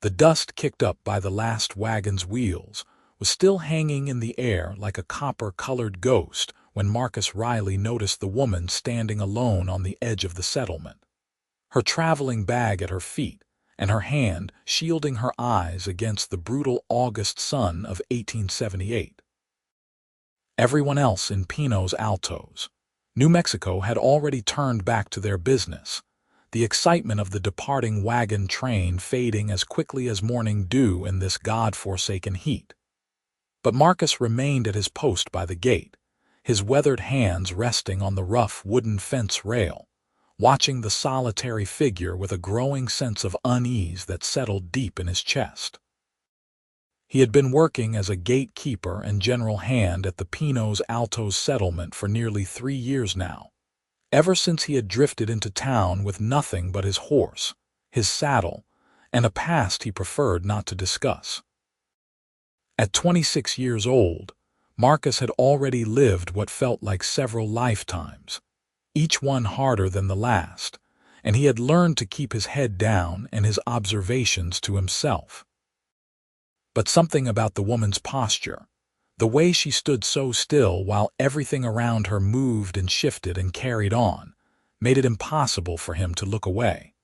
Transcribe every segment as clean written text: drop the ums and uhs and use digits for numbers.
The dust kicked up by the last wagon's wheels was still hanging in the air like a copper-colored ghost when Marcus Riley noticed the woman standing alone on the edge of the settlement, her traveling bag at her feet and her hand shielding her eyes against the brutal August sun of 1878. Everyone else in Pinos Altos, New Mexico, had already turned back to their business, the excitement of the departing wagon train fading as quickly as morning dew in this God-forsaken heat. But Marcus remained at his post by the gate, his weathered hands resting on the rough wooden fence rail, watching the solitary figure with a growing sense of unease that settled deep in his chest. He had been working as a gatekeeper and general hand at the Pinos Altos settlement for nearly 3 years now, ever since he had drifted into town with nothing but his horse, his saddle, and a past he preferred not to discuss. At 26 years old, Marcus had already lived what felt like several lifetimes, each one harder than the last, and he had learned to keep his head down and his observations to himself. But something about the woman's posture, the way she stood so still while everything around her moved and shifted and carried on, made it impossible for him to look away.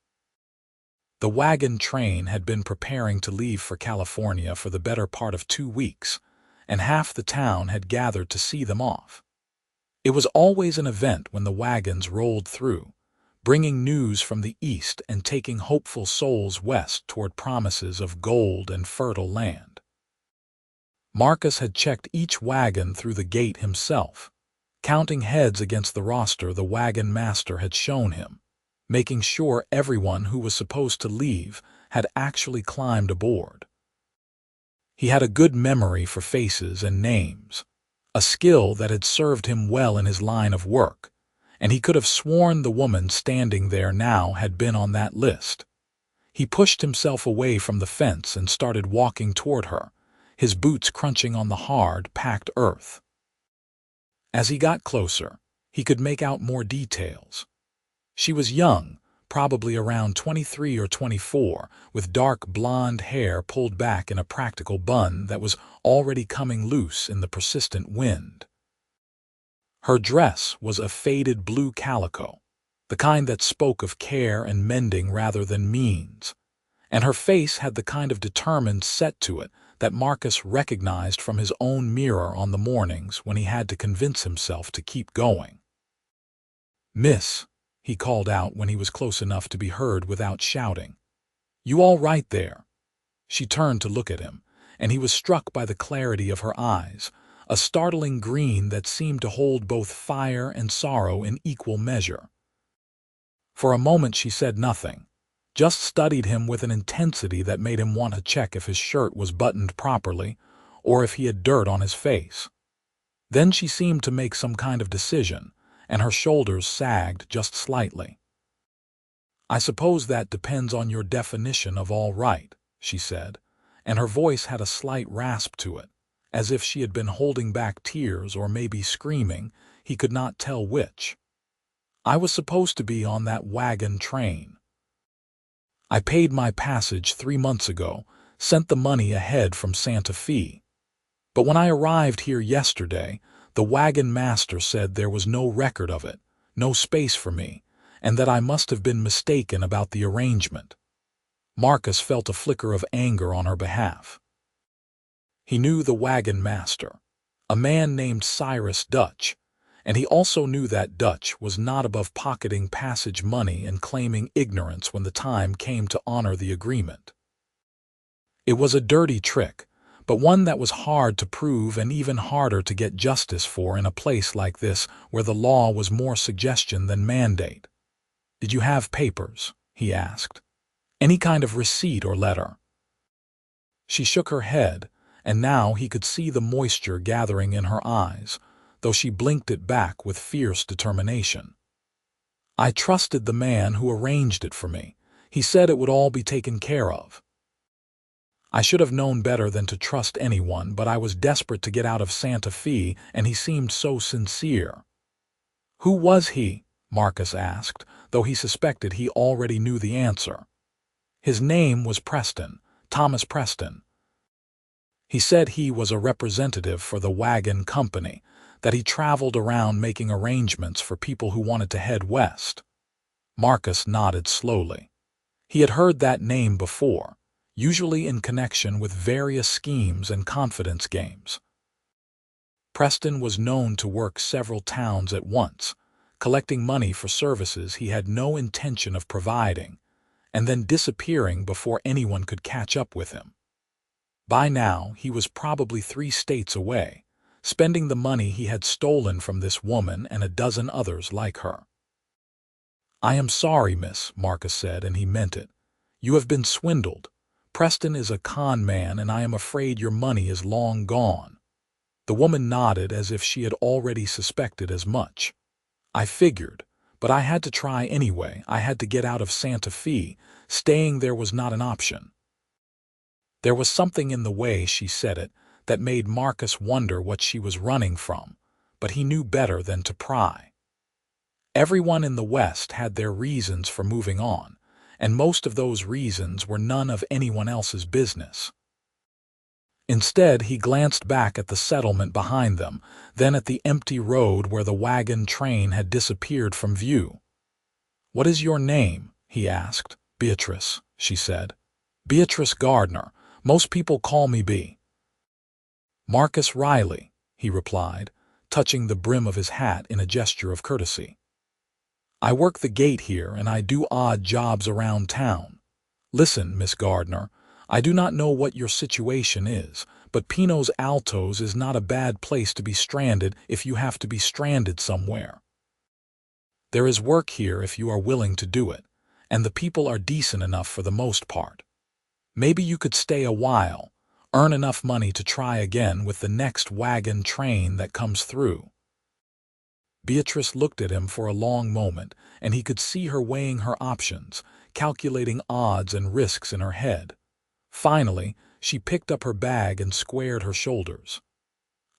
The wagon train had been preparing to leave for California for the better part of 2 weeks, and half the town had gathered to see them off. It was always an event when the wagons rolled through, bringing news from the east and taking hopeful souls west toward promises of gold and fertile land. Marcus had checked each wagon through the gate himself, counting heads against the roster the wagon master had shown him, making sure everyone who was supposed to leave had actually climbed aboard. He had a good memory for faces and names, a skill that had served him well in his line of work, and he could have sworn the woman standing there now had been on that list. He pushed himself away from the fence and started walking toward her, his boots crunching on the hard, packed earth. As he got closer, he could make out more details. She was young, probably around 23 or 24, with dark blonde hair pulled back in a practical bun that was already coming loose in the persistent wind. Her dress was a faded blue calico, the kind that spoke of care and mending rather than means, and her face had the kind of determined set to it that Marcus recognized from his own mirror on the mornings when he had to convince himself to keep going. "Miss," he called out when he was close enough to be heard without shouting. "You all right there?" She turned to look at him, and he was struck by the clarity of her eyes, a startling green that seemed to hold both fire and sorrow in equal measure. For a moment she said nothing, just studied him with an intensity that made him want to check if his shirt was buttoned properly or if he had dirt on his face. Then she seemed to make some kind of decision, and her shoulders sagged just slightly. "I suppose that depends on your definition of all right," she said, and her voice had a slight rasp to it, as if she had been holding back tears or maybe screaming, he could not tell which. "I was supposed to be on that wagon train. I paid my passage 3 months ago, sent the money ahead from Santa Fe. But when I arrived here yesterday, the wagon master said there was no record of it, no space for me, and that I must have been mistaken about the arrangement." Marcus felt a flicker of anger on her behalf. He knew the wagon master, a man named Cyrus Dutch, and he also knew that Dutch was not above pocketing passage money and claiming ignorance when the time came to honor the agreement. It was a dirty trick, but one that was hard to prove and even harder to get justice for in a place like this where the law was more suggestion than mandate. "Did you have papers?" he asked. "Any kind of receipt or letter?" She shook her head, and now he could see the moisture gathering in her eyes, though she blinked it back with fierce determination. "I trusted the man who arranged it for me. He said it would all be taken care of. I should have known better than to trust anyone, but I was desperate to get out of Santa Fe, and he seemed so sincere." "Who was he?" Marcus asked, though he suspected he already knew the answer. "His name was Preston, Thomas Preston. He said he was a representative for the Wagon company, that he traveled around making arrangements for people who wanted to head west. Marcus nodded slowly. He had heard that name before, usually in connection with various schemes and confidence games. Preston was known to work several towns at once, collecting money for services he had no intention of providing, and then disappearing before anyone could catch up with him. By now, he was probably 3 states away, spending the money he had stolen from this woman and a dozen others like her. "I am sorry, miss," Marcus said, and he meant it. "You have been swindled. Preston is a con man, and I am afraid your money is long gone." The woman nodded as if she had already suspected as much. "I figured, but I had to try anyway. I had to get out of Santa Fe. Staying there was not an option." There was something in the way she said it that made Marcus wonder what she was running from, but he knew better than to pry. Everyone in the West had their reasons for moving on, and most of those reasons were none of anyone else's business. Instead, he glanced back at the settlement behind them, then at the empty road where the wagon train had disappeared from view. "What is your name?" he asked. "Beatrice," she said. "Beatrice Gardner. Most people call me B." "Marcus Riley," he replied, touching the brim of his hat in a gesture of courtesy. "I work the gate here, and I do odd jobs around town. Listen, Miss Gardner, I do not know what your situation is, but Pinos Altos is not a bad place to be stranded if you have to be stranded somewhere. There is work here if you are willing to do it, and the people are decent enough for the most part. Maybe you could stay a while, earn enough money to try again with the next wagon train that comes through." Beatrice looked at him for a long moment, and he could see her weighing her options, calculating odds and risks in her head. Finally, she picked up her bag and squared her shoulders.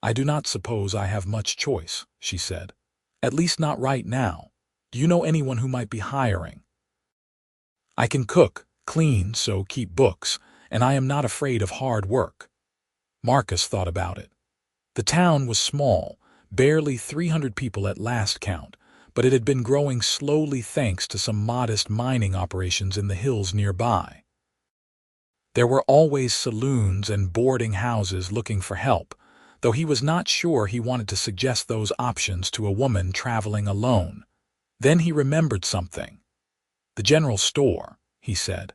"I do not suppose I have much choice," she said. "At least not right now. Do you know anyone who might be hiring? I can cook, clean, so keep books, and I am not afraid of hard work." Marcus thought about it. The town was small, barely 300 people at last count, but it had been growing slowly thanks to some modest mining operations in the hills nearby. There were always saloons and boarding houses looking for help, though he was not sure he wanted to suggest those options to a woman traveling alone. Then he remembered something. "The general store," he said.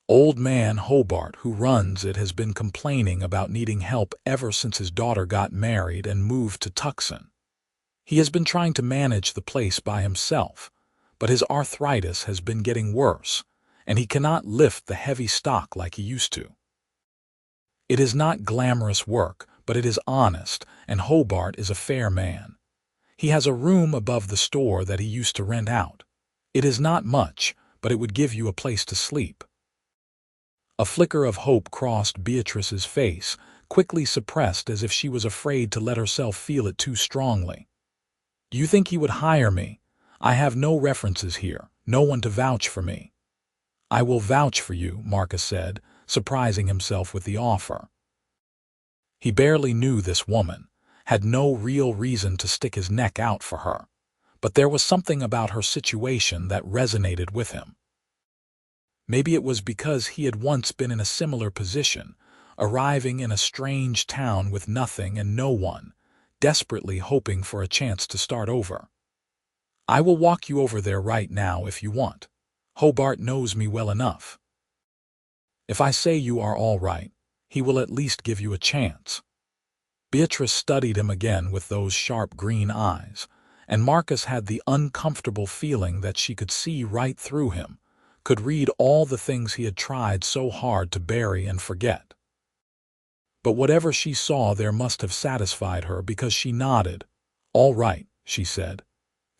"Old man Hobart, who runs it, has been complaining about needing help ever since his daughter got married and moved to Tucson. He has been trying to manage the place by himself, but his arthritis has been getting worse, and he cannot lift the heavy stock like he used to. It is not glamorous work, but it is honest, and Hobart is a fair man. He has a room above the store that he used to rent out. It is not much, but it would give you a place to sleep." A flicker of hope crossed Beatrice's face, quickly suppressed as if she was afraid to let herself feel it too strongly. "Do you think he would hire me? I have no references here, no one to vouch for me." "I will vouch for you," Marcus said, surprising himself with the offer. He barely knew this woman, had no real reason to stick his neck out for her, but there was something about her situation that resonated with him. Maybe it was because he had once been in a similar position, arriving in a strange town with nothing and no one, desperately hoping for a chance to start over. "I will walk you over there right now if you want. Hobart knows me well enough. If I say you are all right, he will at least give you a chance." Beatrice studied him again with those sharp green eyes, and Marcus had the uncomfortable feeling that she could see right through him, could read all the things he had tried so hard to bury and forget. But whatever she saw there must have satisfied her, because she nodded. "All right," she said.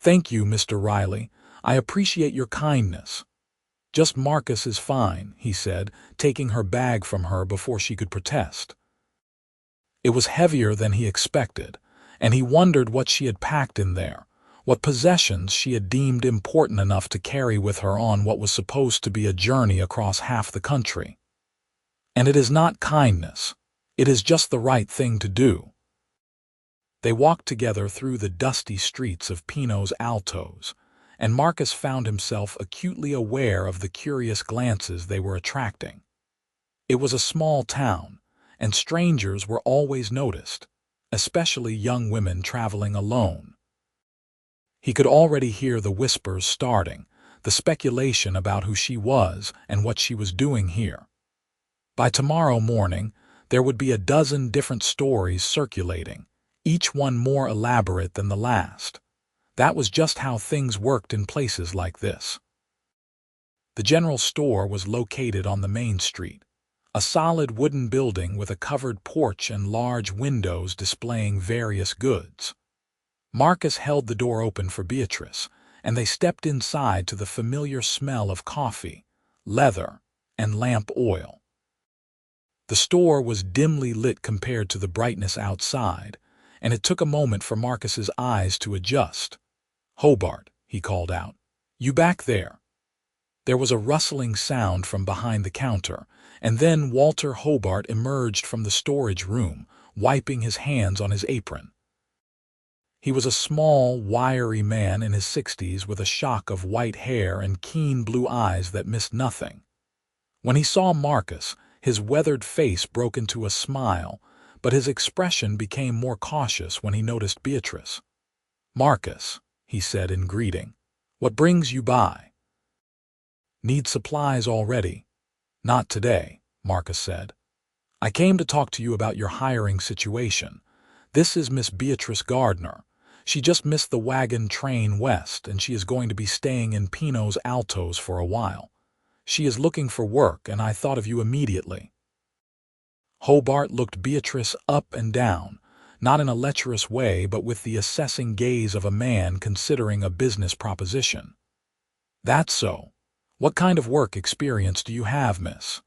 "Thank you, Mr. Riley. I appreciate your kindness." "Just Marcus is fine," he said, taking her bag from her before she could protest. It was heavier than he expected, and he wondered what she had packed in there, what possessions she had deemed important enough to carry with her on what was supposed to be a journey across half the country. And it is not kindness. It is just the right thing to do. They walked together through the dusty streets of Pinos Altos, and Marcus found himself acutely aware of the curious glances they were attracting. It was a small town, and strangers were always noticed, especially young women traveling alone. He could already hear the whispers starting, the speculation about who she was and what she was doing here. By tomorrow morning, there would be a dozen different stories circulating, each one more elaborate than the last. That was just how things worked in places like this. The general store was located on the main street, a solid wooden building with a covered porch and large windows displaying various goods. Marcus held the door open for Beatrice, and they stepped inside to the familiar smell of coffee, leather, and lamp oil. The store was dimly lit compared to the brightness outside, and it took a moment for Marcus's eyes to adjust. "Hobart," he called out. "You back there?" There was a rustling sound from behind the counter, and then Walter Hobart emerged from the storage room, wiping his hands on his apron. He was a small, wiry man in his 60s with a shock of white hair and keen blue eyes that missed nothing. When he saw Marcus, his weathered face broke into a smile, but his expression became more cautious when he noticed Beatrice. "Marcus," he said in greeting, "what brings you by?" "Need supplies already?" "Not today," Marcus said. "I came to talk to you about your hiring situation. This is Miss Beatrice Gardner. She just missed the Wagon train west, and she is going to be staying in Pinos Altos for a while. She is looking for work, and I thought of you immediately." Hobart looked Beatrice up and down, not in a lecherous way but with the assessing gaze of a man considering a business proposition. "That's so. What kind of work experience do you have, miss?"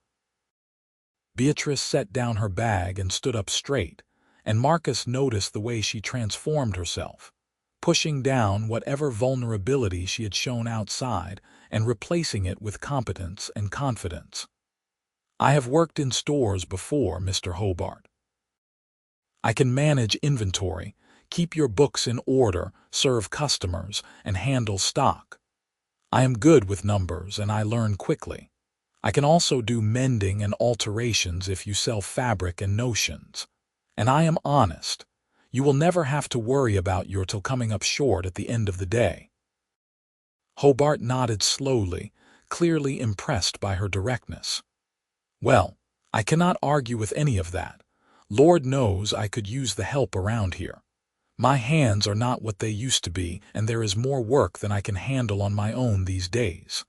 Beatrice set down her bag and stood up straight, and Marcus noticed the way she transformed herself, pushing down whatever vulnerability she had shown outside and replacing it with competence and confidence. "I have worked in stores before, Mr. Hobart. I can manage inventory, keep your books in order, serve customers, and handle stock. I am good with numbers and I learn quickly. I can also do mending and alterations if you sell fabric and notions. And I am honest. You will never have to worry about your till coming up short at the end of the day." Hobart nodded slowly, clearly impressed by her directness. "Well, I cannot argue with any of that. Lord knows I could use the help around here. My hands are not what they used to be, and there is more work than I can handle on my own these days."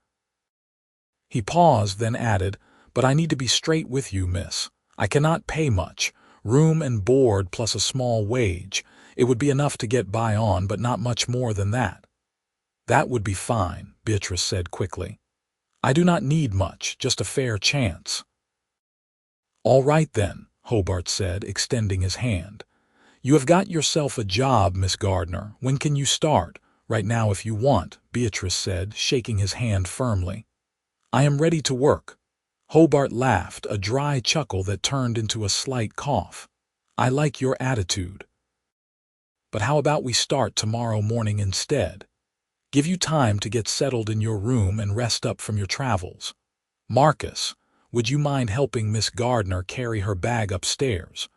He paused, then added, "But I need to be straight with you, miss. I cannot pay much. Room and board plus a small wage. It would be enough to get by on, but not much more than that." "That would be fine," Beatrice said quickly. "I do not need much, just a fair chance." "All right then," Hobart said, extending his hand. "You have got yourself a job, Miss Gardner. When can you start?" "Right now if you want," Beatrice said, shaking his hand firmly. "I am ready to work." Hobart laughed, a dry chuckle that turned into a slight cough. "I like your attitude. But how about we start tomorrow morning instead? Give you time to get settled in your room and rest up from your travels. Marcus, would you mind helping Miss Gardner carry her bag upstairs?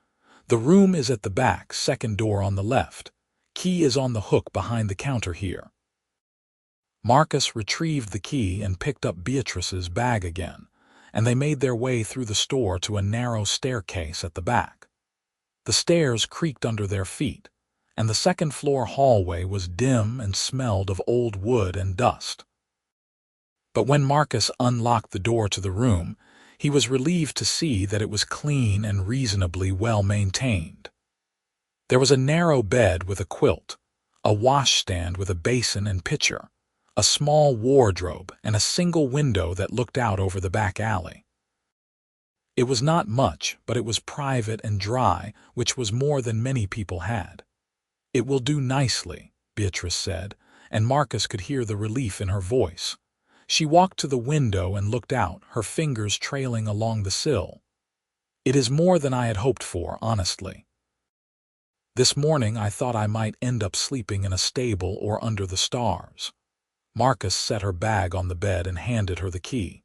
The room is at the back, second door on the left. Key is on the hook behind the counter here." Marcus retrieved the key and picked up Beatrice's bag again, and they made their way through the store to a narrow staircase at the back. The stairs creaked under their feet, and the second-floor hallway was dim and smelled of old wood and dust. But when Marcus unlocked the door to the room, he was relieved to see that it was clean and reasonably well maintained. There was a narrow bed with a quilt, a washstand with a basin and pitcher, a small wardrobe, and a single window that looked out over the back alley. It was not much, but it was private and dry, which was more than many people had. "It will do nicely," Beatrice said, and Marcus could hear the relief in her voice. She walked to the window and looked out, her fingers trailing along the sill. It is more than I had hoped for, honestly. This morning I thought I might end up sleeping in a stable or under the stars. Marcus set her bag on the bed and handed her the key.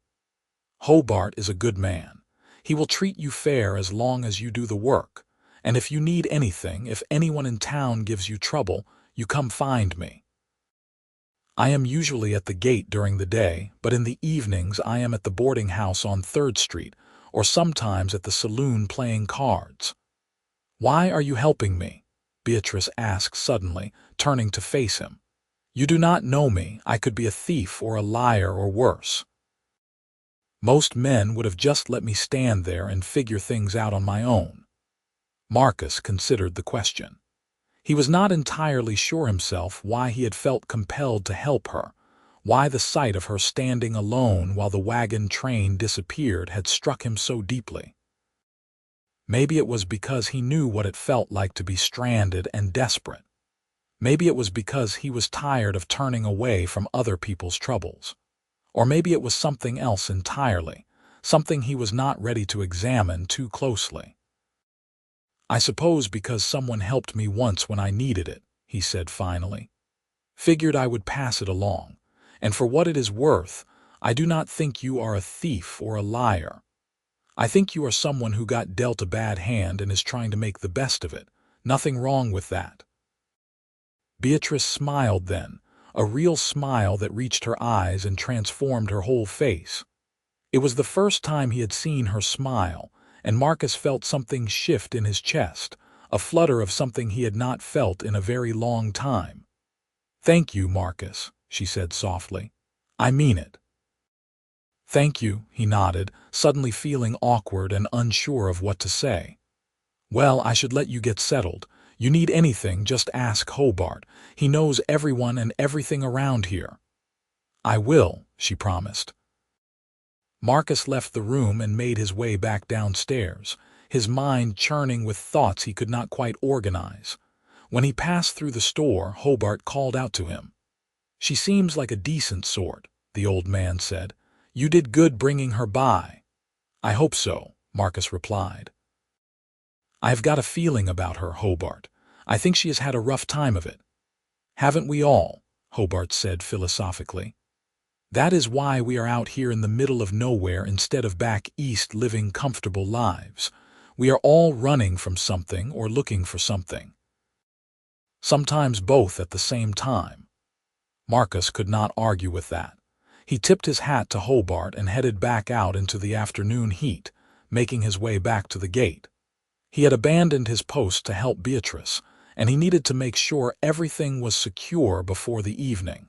Hobart is a good man. He will treat you fair as long as you do the work. And if you need anything, if anyone in town gives you trouble, you come find me. I am usually at the gate during the day, but in the evenings I am at the boarding house on 3rd Street, or sometimes at the saloon playing cards. Why are you helping me? Beatrice asked suddenly, turning to face him. You do not know me. I could be a thief or a liar or worse. Most men would have just let me stand there and figure things out on my own. Marcus considered the question. He was not entirely sure himself why he had felt compelled to help her, why the sight of her standing alone while the wagon train disappeared had struck him so deeply. Maybe it was because he knew what it felt like to be stranded and desperate. Maybe it was because he was tired of turning away from other people's troubles. Or maybe it was something else entirely, something he was not ready to examine too closely. I suppose because someone helped me once when I needed it, he said finally. Figured I would pass it along, and for what it is worth, I do not think you are a thief or a liar. I think you are someone who got dealt a bad hand and is trying to make the best of it. Nothing wrong with that. Beatrice smiled then, a real smile that reached her eyes and transformed her whole face. It was the first time he had seen her smile, and Marcus felt something shift in his chest, a flutter of something he had not felt in a very long time. Thank you, Marcus, she said softly. I mean it. Thank you, he nodded, suddenly feeling awkward and unsure of what to say. Well, I should let you get settled. You need anything, just ask Hobart. He knows everyone and everything around here. I will, she promised. Marcus left the room and made his way back downstairs, his mind churning with thoughts he could not quite organize. When he passed through the store, Hobart called out to him. She seems like a decent sort, the old man said. You did good bringing her by. I hope so, Marcus replied. I have got a feeling about her, Hobart. I think she has had a rough time of it. Haven't we all? Hobart said philosophically. That is why we are out here in the middle of nowhere instead of back east living comfortable lives. We are all running from something or looking for something. Sometimes both at the same time. Marcus could not argue with that. He tipped his hat to Hobart and headed back out into the afternoon heat, making his way back to the gate. He had abandoned his post to help Beatrice, and he needed to make sure everything was secure before the evening.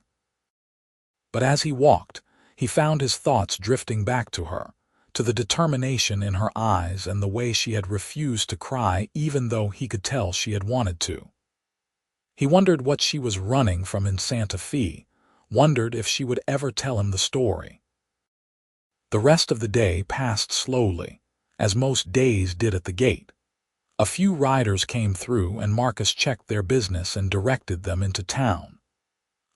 But as he walked, he found his thoughts drifting back to her, to the determination in her eyes and the way she had refused to cry even though he could tell she had wanted to. He wondered what she was running from in Santa Fe, wondered if she would ever tell him the story. The rest of the day passed slowly, as most days did at the gate. A few riders came through and Marcus checked their business and directed them into town.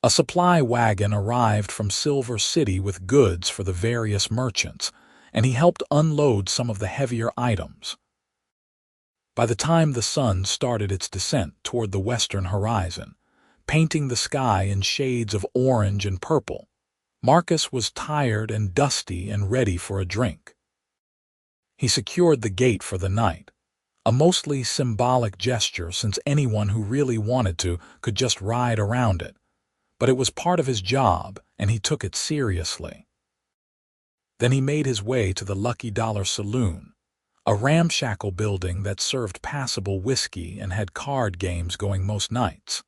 A supply wagon arrived from Silver City with goods for the various merchants, and he helped unload some of the heavier items. By the time the sun started its descent toward the western horizon, painting the sky in shades of orange and purple, Marcus was tired and dusty and ready for a drink. He secured the gate for the night, a mostly symbolic gesture since anyone who really wanted to could just ride around it, but it was part of his job and he took it seriously. Then he made his way to the Lucky Dollar Saloon, a ramshackle building that served passable whiskey and had card games going most nights.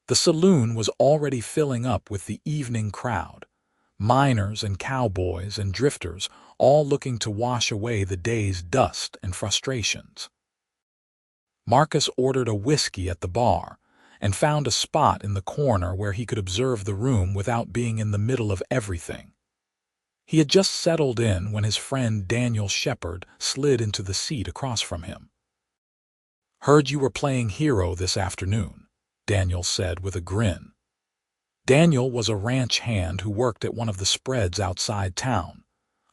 The saloon was already filling up with the evening crowd, miners and cowboys and drifters, all looking to wash away the day's dust and frustrations. Marcus ordered a whiskey at the bar and found a spot in the corner where he could observe the room without being in the middle of everything. He had just settled in when his friend Daniel Shepard slid into the seat across from him. "Heard you were playing hero this afternoon," Daniel said with a grin. Daniel was a ranch hand who worked at one of the spreads outside town,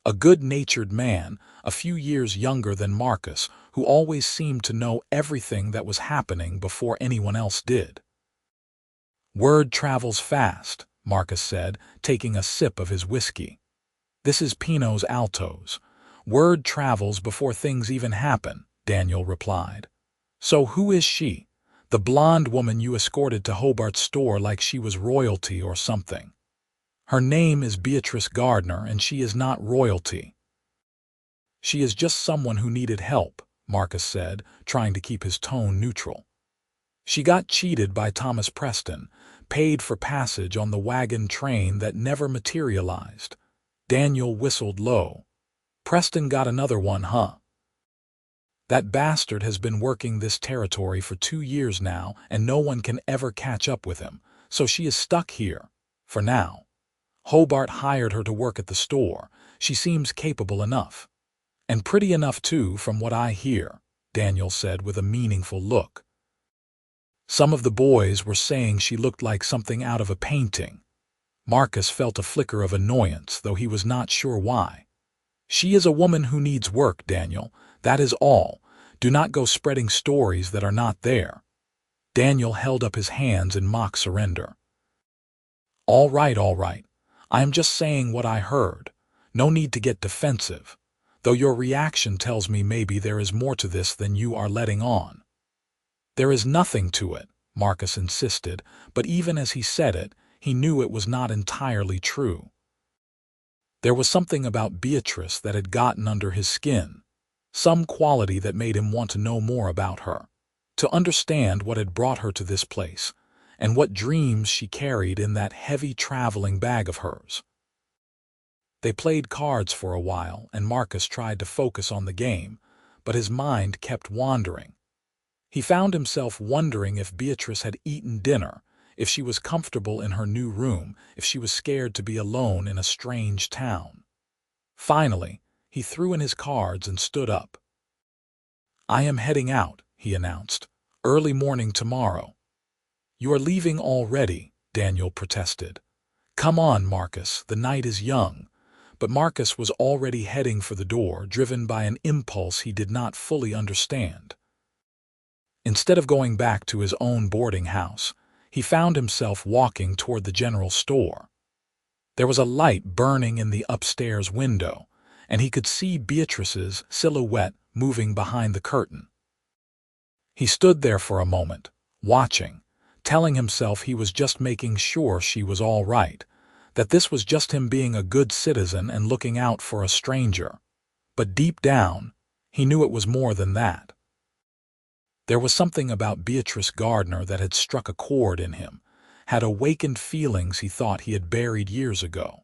a good-natured man, a few years younger than Marcus, who always seemed to know everything that was happening before anyone else did. "Word travels fast," Marcus said, taking a sip of his whiskey. "This is Pinos Altos. Word travels before things even happen," Daniel replied. "So who is she? The blonde woman you escorted to Hobart's store like she was royalty or something?" "Her name is Beatrice Gardner, and she is not royalty. She is just someone who needed help," Marcus said, trying to keep his tone neutral. "She got cheated by Thomas Preston, paid for passage on the Wagon train that never materialized." Daniel whistled low. "Preston got another one, huh? That bastard has been working this territory for 2 years now, and no one can ever catch up with him, so she is stuck here, for now. Hobart hired her to work at the store. She seems capable enough. And pretty enough too, from what I hear," Daniel said with a meaningful look. "Some of the boys were saying she looked like something out of a painting." Marcus felt a flicker of annoyance, though he was not sure why. "She is a woman who needs work, Daniel. That is all. Do not go spreading stories that are not there." Daniel held up his hands in mock surrender. All right. I am just saying what I heard. No need to get defensive, though your reaction tells me maybe there is more to this than you are letting on." "There is nothing to it," Marcus insisted, but even as he said it, he knew it was not entirely true. There was something about Beatrice that had gotten under his skin, some quality that made him want to know more about her, to understand what had brought her to this place, and what dreams she carried in that heavy traveling bag of hers. They played cards for a while, and Marcus tried to focus on the game, but his mind kept wandering. He found himself wondering if Beatrice had eaten dinner, if she was comfortable in her new room, if she was scared to be alone in a strange town. Finally, he threw in his cards and stood up. "I am heading out," he announced. "Early morning tomorrow." "You are leaving already," Daniel protested. "Come on, Marcus, the night is young." But Marcus was already heading for the door, driven by an impulse he did not fully understand. Instead of going back to his own boarding house, he found himself walking toward the general store. There was a light burning in the upstairs window, and he could see Beatrice's silhouette moving behind the curtain. He stood there for a moment, watching, telling himself he was just making sure she was all right, that this was just him being a good citizen and looking out for a stranger. But deep down, he knew it was more than that. There was something about Beatrice Gardner that had struck a chord in him, had awakened feelings he thought he had buried years ago.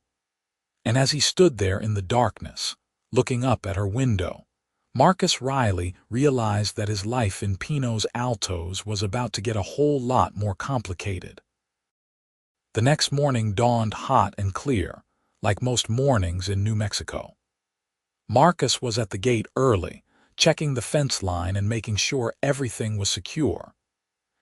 And as he stood there in the darkness, looking up at her window, Marcus Riley realized that his life in Pinos Altos was about to get a whole lot more complicated. The next morning dawned hot and clear, like most mornings in New Mexico. Marcus was at the gate early, checking the fence line and making sure everything was secure.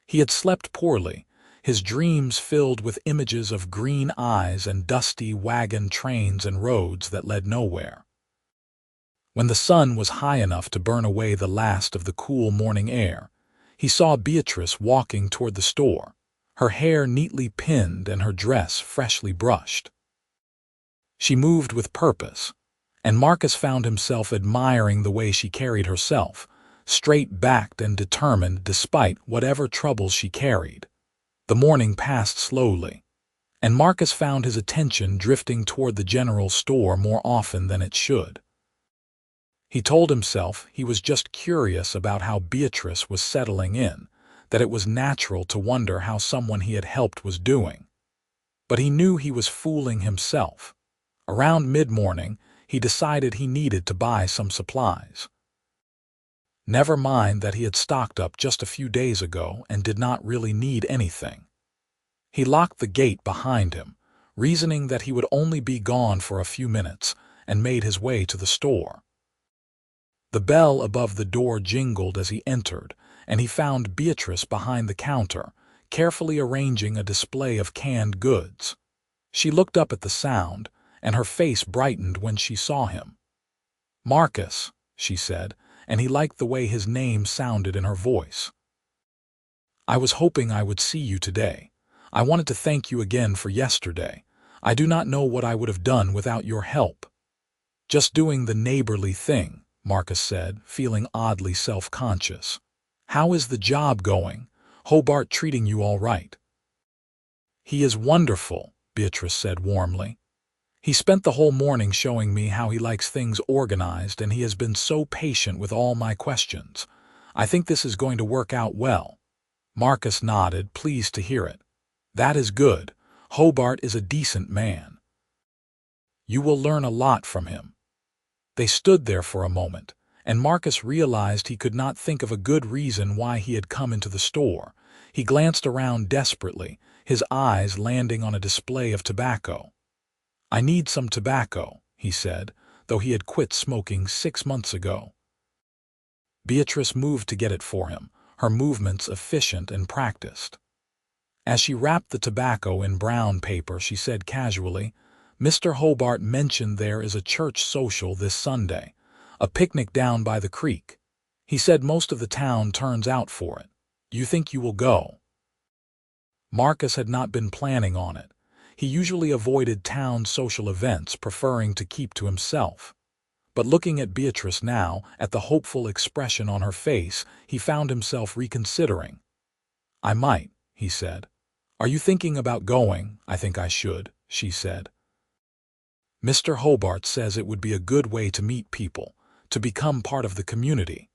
He had slept poorly, his dreams filled with images of green eyes and dusty wagon trains and roads that led nowhere. When the sun was high enough to burn away the last of the cool morning air, he saw Beatrice walking toward the store, her hair neatly pinned and her dress freshly brushed. She moved with purpose, and Marcus found himself admiring the way she carried herself, straight-backed and determined despite whatever troubles she carried. The morning passed slowly, and Marcus found his attention drifting toward the general store more often than it should. He told himself he was just curious about how Beatrice was settling in, that it was natural to wonder how someone he had helped was doing. But he knew he was fooling himself. Around mid-morning, he decided he needed to buy some supplies. Never mind that he had stocked up just a few days ago and did not really need anything. He locked the gate behind him, reasoning that he would only be gone for a few minutes, and made his way to the store. The bell above the door jingled as he entered, and he found Beatrice behind the counter, carefully arranging a display of canned goods. She looked up at the sound, and her face brightened when she saw him. "Marcus," she said, and he liked the way his name sounded in her voice. "I was hoping I would see you today. I wanted to thank you again for yesterday. I do not know what I would have done without your help." "Just doing the neighborly thing," Marcus said, feeling oddly self-conscious. "How is the job going? Hobart treating you all right?" "He is wonderful," Beatrice said warmly. "He spent the whole morning showing me how he likes things organized, and he has been so patient with all my questions. I think this is going to work out well." Marcus nodded, pleased to hear it. "That is good. Hobart is a decent man. You will learn a lot from him." They stood there for a moment, and Marcus realized he could not think of a good reason why he had come into the store. He glanced around desperately, his eyes landing on a display of tobacco. "I need some tobacco," he said, though he had quit smoking 6 months ago. Beatrice moved to get it for him, her movements efficient and practiced. As she wrapped the tobacco in brown paper, she said casually, "Mr. Hobart mentioned there is a church social this Sunday, a picnic down by the creek. He said most of the town turns out for it. You think you will go?" Marcus had not been planning on it. He usually avoided town social events, preferring to keep to himself. But looking at Beatrice now, at the hopeful expression on her face, he found himself reconsidering. "I might," he said. "Are you thinking about going?" "I think I should," she said. "Mr. Hobart says it would be a good way to meet people, to become part of the community.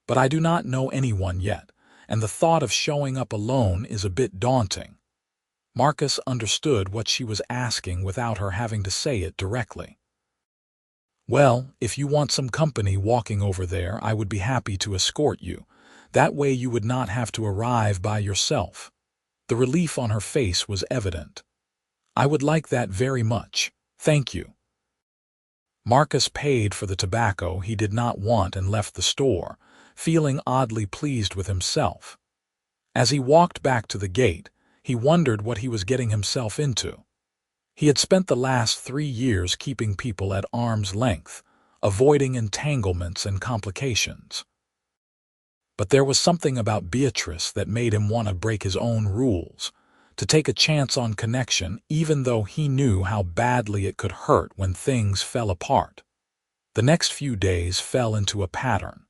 But I do not know anyone yet, and the thought of showing up alone is a bit daunting." Marcus understood what she was asking without her having to say it directly. "Well, if you want some company walking over there, I would be happy to escort you. That way you would not have to arrive by yourself." The relief on her face was evident. "I would like that very much. Thank you." Marcus paid for the tobacco he did not want and left the store, feeling oddly pleased with himself. As he walked back to the gate, he wondered what he was getting himself into. He had spent the last 3 years keeping people at arm's length, avoiding entanglements and complications. But there was something about Beatrice that made him want to break his own rules, to take a chance on connection even though he knew how badly it could hurt when things fell apart. The next few days fell into a pattern.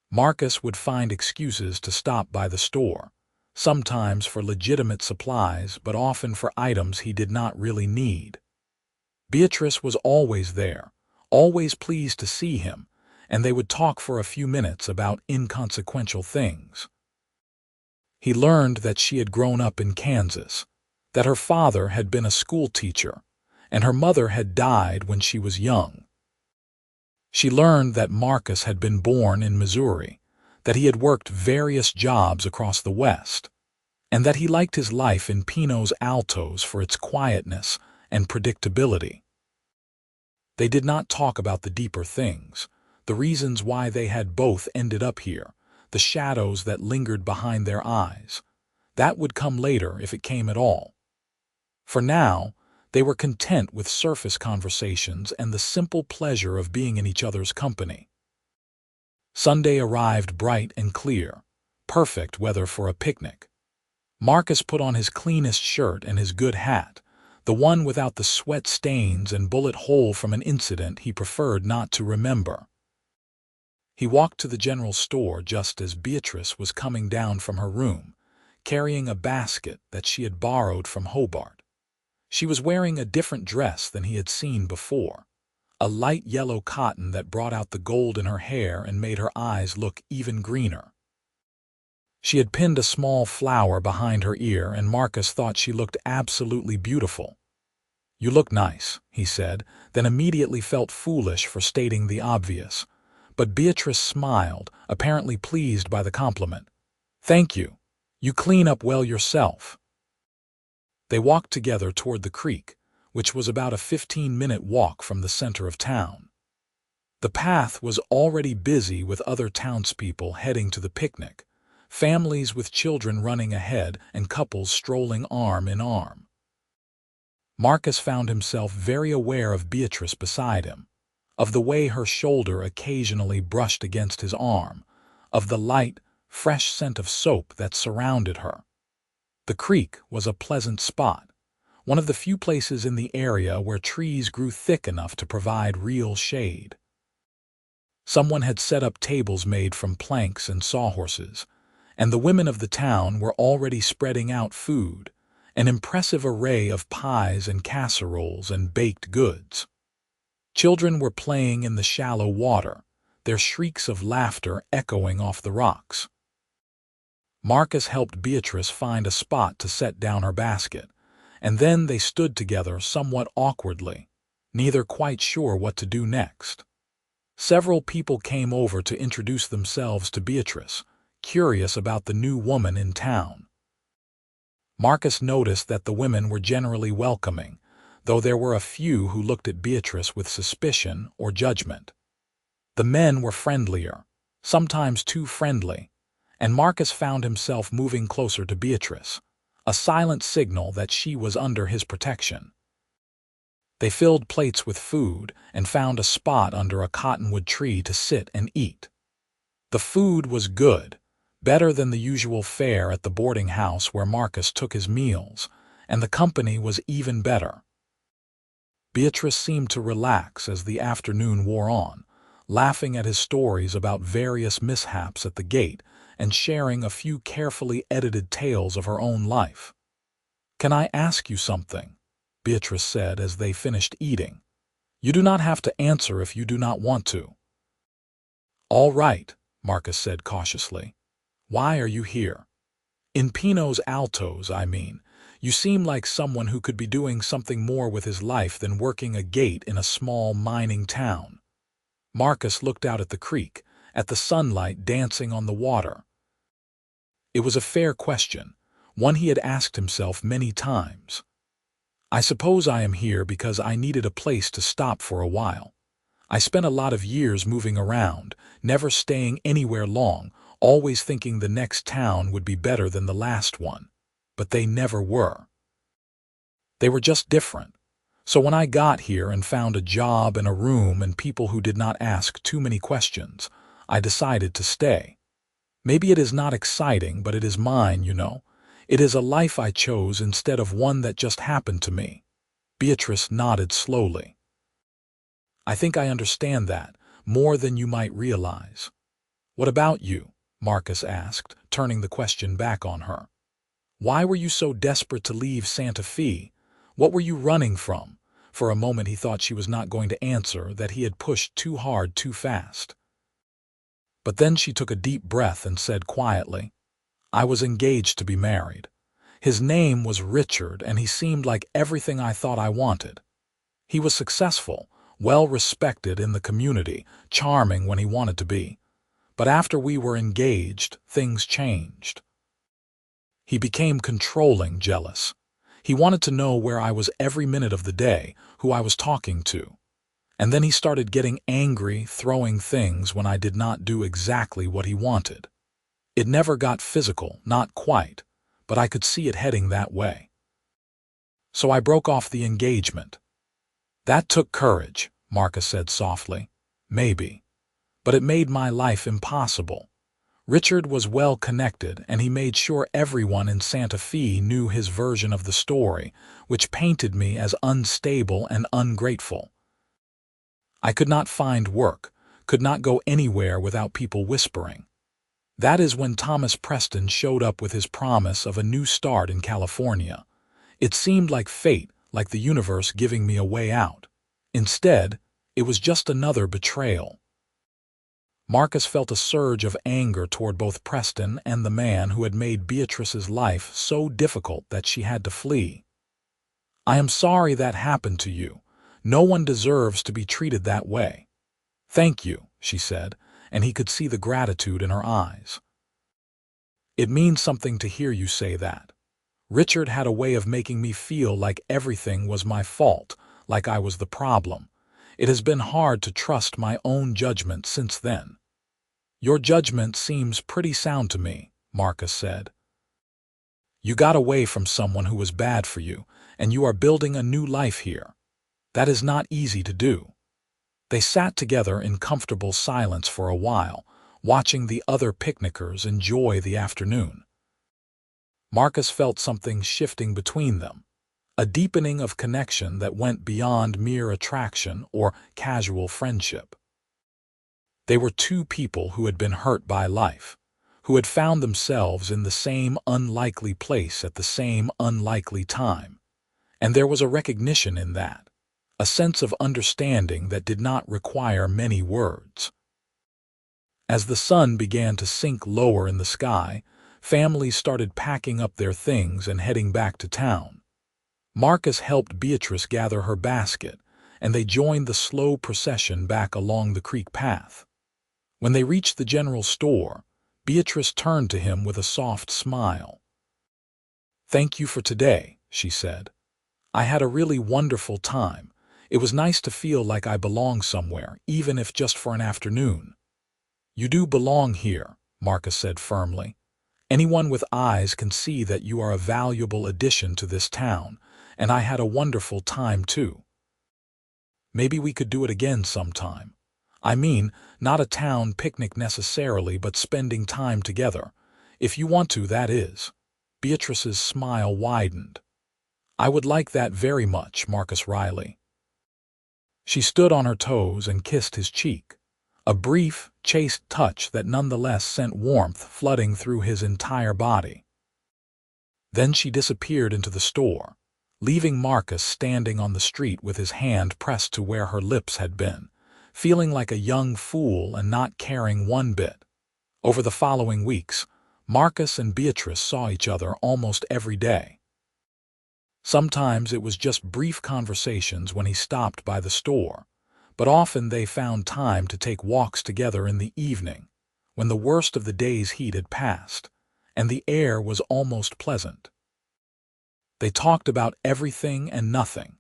Marcus would find excuses to stop by the store, sometimes for legitimate supplies but often for items he did not really need. Beatrice was always there, always pleased to see him, and they would talk for a few minutes about inconsequential things. He learned that she had grown up in Kansas, that her father had been a school teacher, and her mother had died when she was young. She learned that Marcus had been born in Missouri, that he had worked various jobs across the West, and that he liked his life in Pinos Altos for its quietness and predictability. They did not talk about the deeper things, the reasons why they had both ended up here, the shadows that lingered behind their eyes. That would come later if it came at all. For now, they were content with surface conversations and the simple pleasure of being in each other's company. Sunday arrived bright and clear, perfect weather for a picnic. Marcus put on his cleanest shirt and his good hat, the one without the sweat stains and bullet hole from an incident he preferred not to remember. He walked to the general store just as Beatrice was coming down from her room, carrying a basket that she had borrowed from Hobart. She was wearing a different dress than he had seen before, a light yellow cotton that brought out the gold in her hair and made her eyes look even greener. She had pinned a small flower behind her ear, and Marcus thought she looked absolutely beautiful. "You look nice," he said, then immediately felt foolish for stating the obvious. But Beatrice smiled, apparently pleased by the compliment. "Thank you. You clean up well yourself." They walked together toward the creek, which was about a 15-minute walk from the center of town. The path was already busy with other townspeople heading to the picnic, families with children running ahead and couples strolling arm in arm. Marcus found himself very aware of Beatrice beside him, of the way her shoulder occasionally brushed against his arm, of the light, fresh scent of soap that surrounded her. The creek was a pleasant spot, one of the few places in the area where trees grew thick enough to provide real shade. Someone had set up tables made from planks and sawhorses, and the women of the town were already spreading out food, an impressive array of pies and casseroles and baked goods. Children were playing in the shallow water, their shrieks of laughter echoing off the rocks. Marcus helped Beatrice find a spot to set down her basket, and then they stood together somewhat awkwardly, neither quite sure what to do next. Several people came over to introduce themselves to Beatrice, curious about the new woman in town. Marcus noticed that the women were generally welcoming, though there were a few who looked at Beatrice with suspicion or judgment. The men were friendlier, sometimes too friendly, and Marcus found himself moving closer to Beatrice, a silent signal that she was under his protection. They filled plates with food and found a spot under a cottonwood tree to sit and eat. The food was good, better than the usual fare at the boarding house where Marcus took his meals, and the company was even better. Beatrice seemed to relax as the afternoon wore on, laughing at his stories about various mishaps at the gate and sharing a few carefully edited tales of her own life. "Can I ask you something?" Beatrice said as they finished eating. "You do not have to answer if you do not want to." "All right," Marcus said cautiously. "Why are you here?" "In Pinos Altos, I mean. You seem like someone who could be doing something more with his life than working a gate in a small mining town." Marcus looked out at the creek, at the sunlight dancing on the water. It was a fair question, one he had asked himself many times. "I suppose I am here because I needed a place to stop for a while. I spent a lot of years moving around, never staying anywhere long, always thinking the next town would be better than the last one. But they never were. They were just different. So when I got here and found a job and a room and people who did not ask too many questions, I decided to stay. Maybe it is not exciting, but it is mine, you know. It is a life I chose instead of one that just happened to me." Beatrice nodded slowly. "I think I understand that, more than you might realize." "What about you?" Marcus asked, turning the question back on her. "Why were you so desperate to leave Santa Fe? What were you running from?" For a moment he thought she was not going to answer, that he had pushed too hard too fast. But then she took a deep breath and said quietly, "I was engaged to be married. His name was Richard, and he seemed like everything I thought I wanted. He was successful, well respected in the community, charming when he wanted to be. But after we were engaged, things changed. He became controlling, jealous. He wanted to know where I was every minute of the day, who I was talking to. And then he started getting angry, throwing things when I did not do exactly what he wanted. It never got physical, not quite, but I could see it heading that way. So I broke off the engagement." "That took courage," Marcus said softly. "Maybe. But it made my life impossible. Richard was well connected, and he made sure everyone in Santa Fe knew his version of the story, which painted me as unstable and ungrateful. I could not find work, could not go anywhere without people whispering. That is when Thomas Preston showed up with his promise of a new start in California. It seemed like fate, like the universe giving me a way out. Instead, it was just another betrayal." Marcus felt a surge of anger toward both Preston and the man who had made Beatrice's life so difficult that she had to flee. "I am sorry that happened to you. No one deserves to be treated that way." "Thank you," she said, and he could see the gratitude in her eyes. "It means something to hear you say that. Richard had a way of making me feel like everything was my fault, like I was the problem. It has been hard to trust my own judgment since then." "Your judgment seems pretty sound to me," Marcus said. "You got away from someone who was bad for you, and you are building a new life here. That is not easy to do." They sat together in comfortable silence for a while, watching the other picnickers enjoy the afternoon. Marcus felt something shifting between them, a deepening of connection that went beyond mere attraction or casual friendship. They were two people who had been hurt by life, who had found themselves in the same unlikely place at the same unlikely time, and there was a recognition in that, a sense of understanding that did not require many words. As the sun began to sink lower in the sky, families started packing up their things and heading back to town. Marcus helped Beatrice gather her basket, and they joined the slow procession back along the creek path. When they reached the general store, Beatrice turned to him with a soft smile. "Thank you for today," she said. "I had a really wonderful time. It was nice to feel like I belong somewhere, even if just for an afternoon." "You do belong here," Marcus said firmly. "Anyone with eyes can see that you are a valuable addition to this town, and I had a wonderful time too. Maybe we could do it again sometime. I mean, not a town picnic necessarily, but spending time together. If you want to, that is." Beatrice's smile widened. "I would like that very much, Marcus Riley." She stood on her toes and kissed his cheek, a brief, chaste touch that nonetheless sent warmth flooding through his entire body. Then she disappeared into the store, leaving Marcus standing on the street with his hand pressed to where her lips had been, feeling like a young fool and not caring one bit. Over the following weeks, Marcus and Beatrice saw each other almost every day. Sometimes it was just brief conversations when he stopped by the store, but often they found time to take walks together in the evening, when the worst of the day's heat had passed, and the air was almost pleasant. They talked about everything and nothing,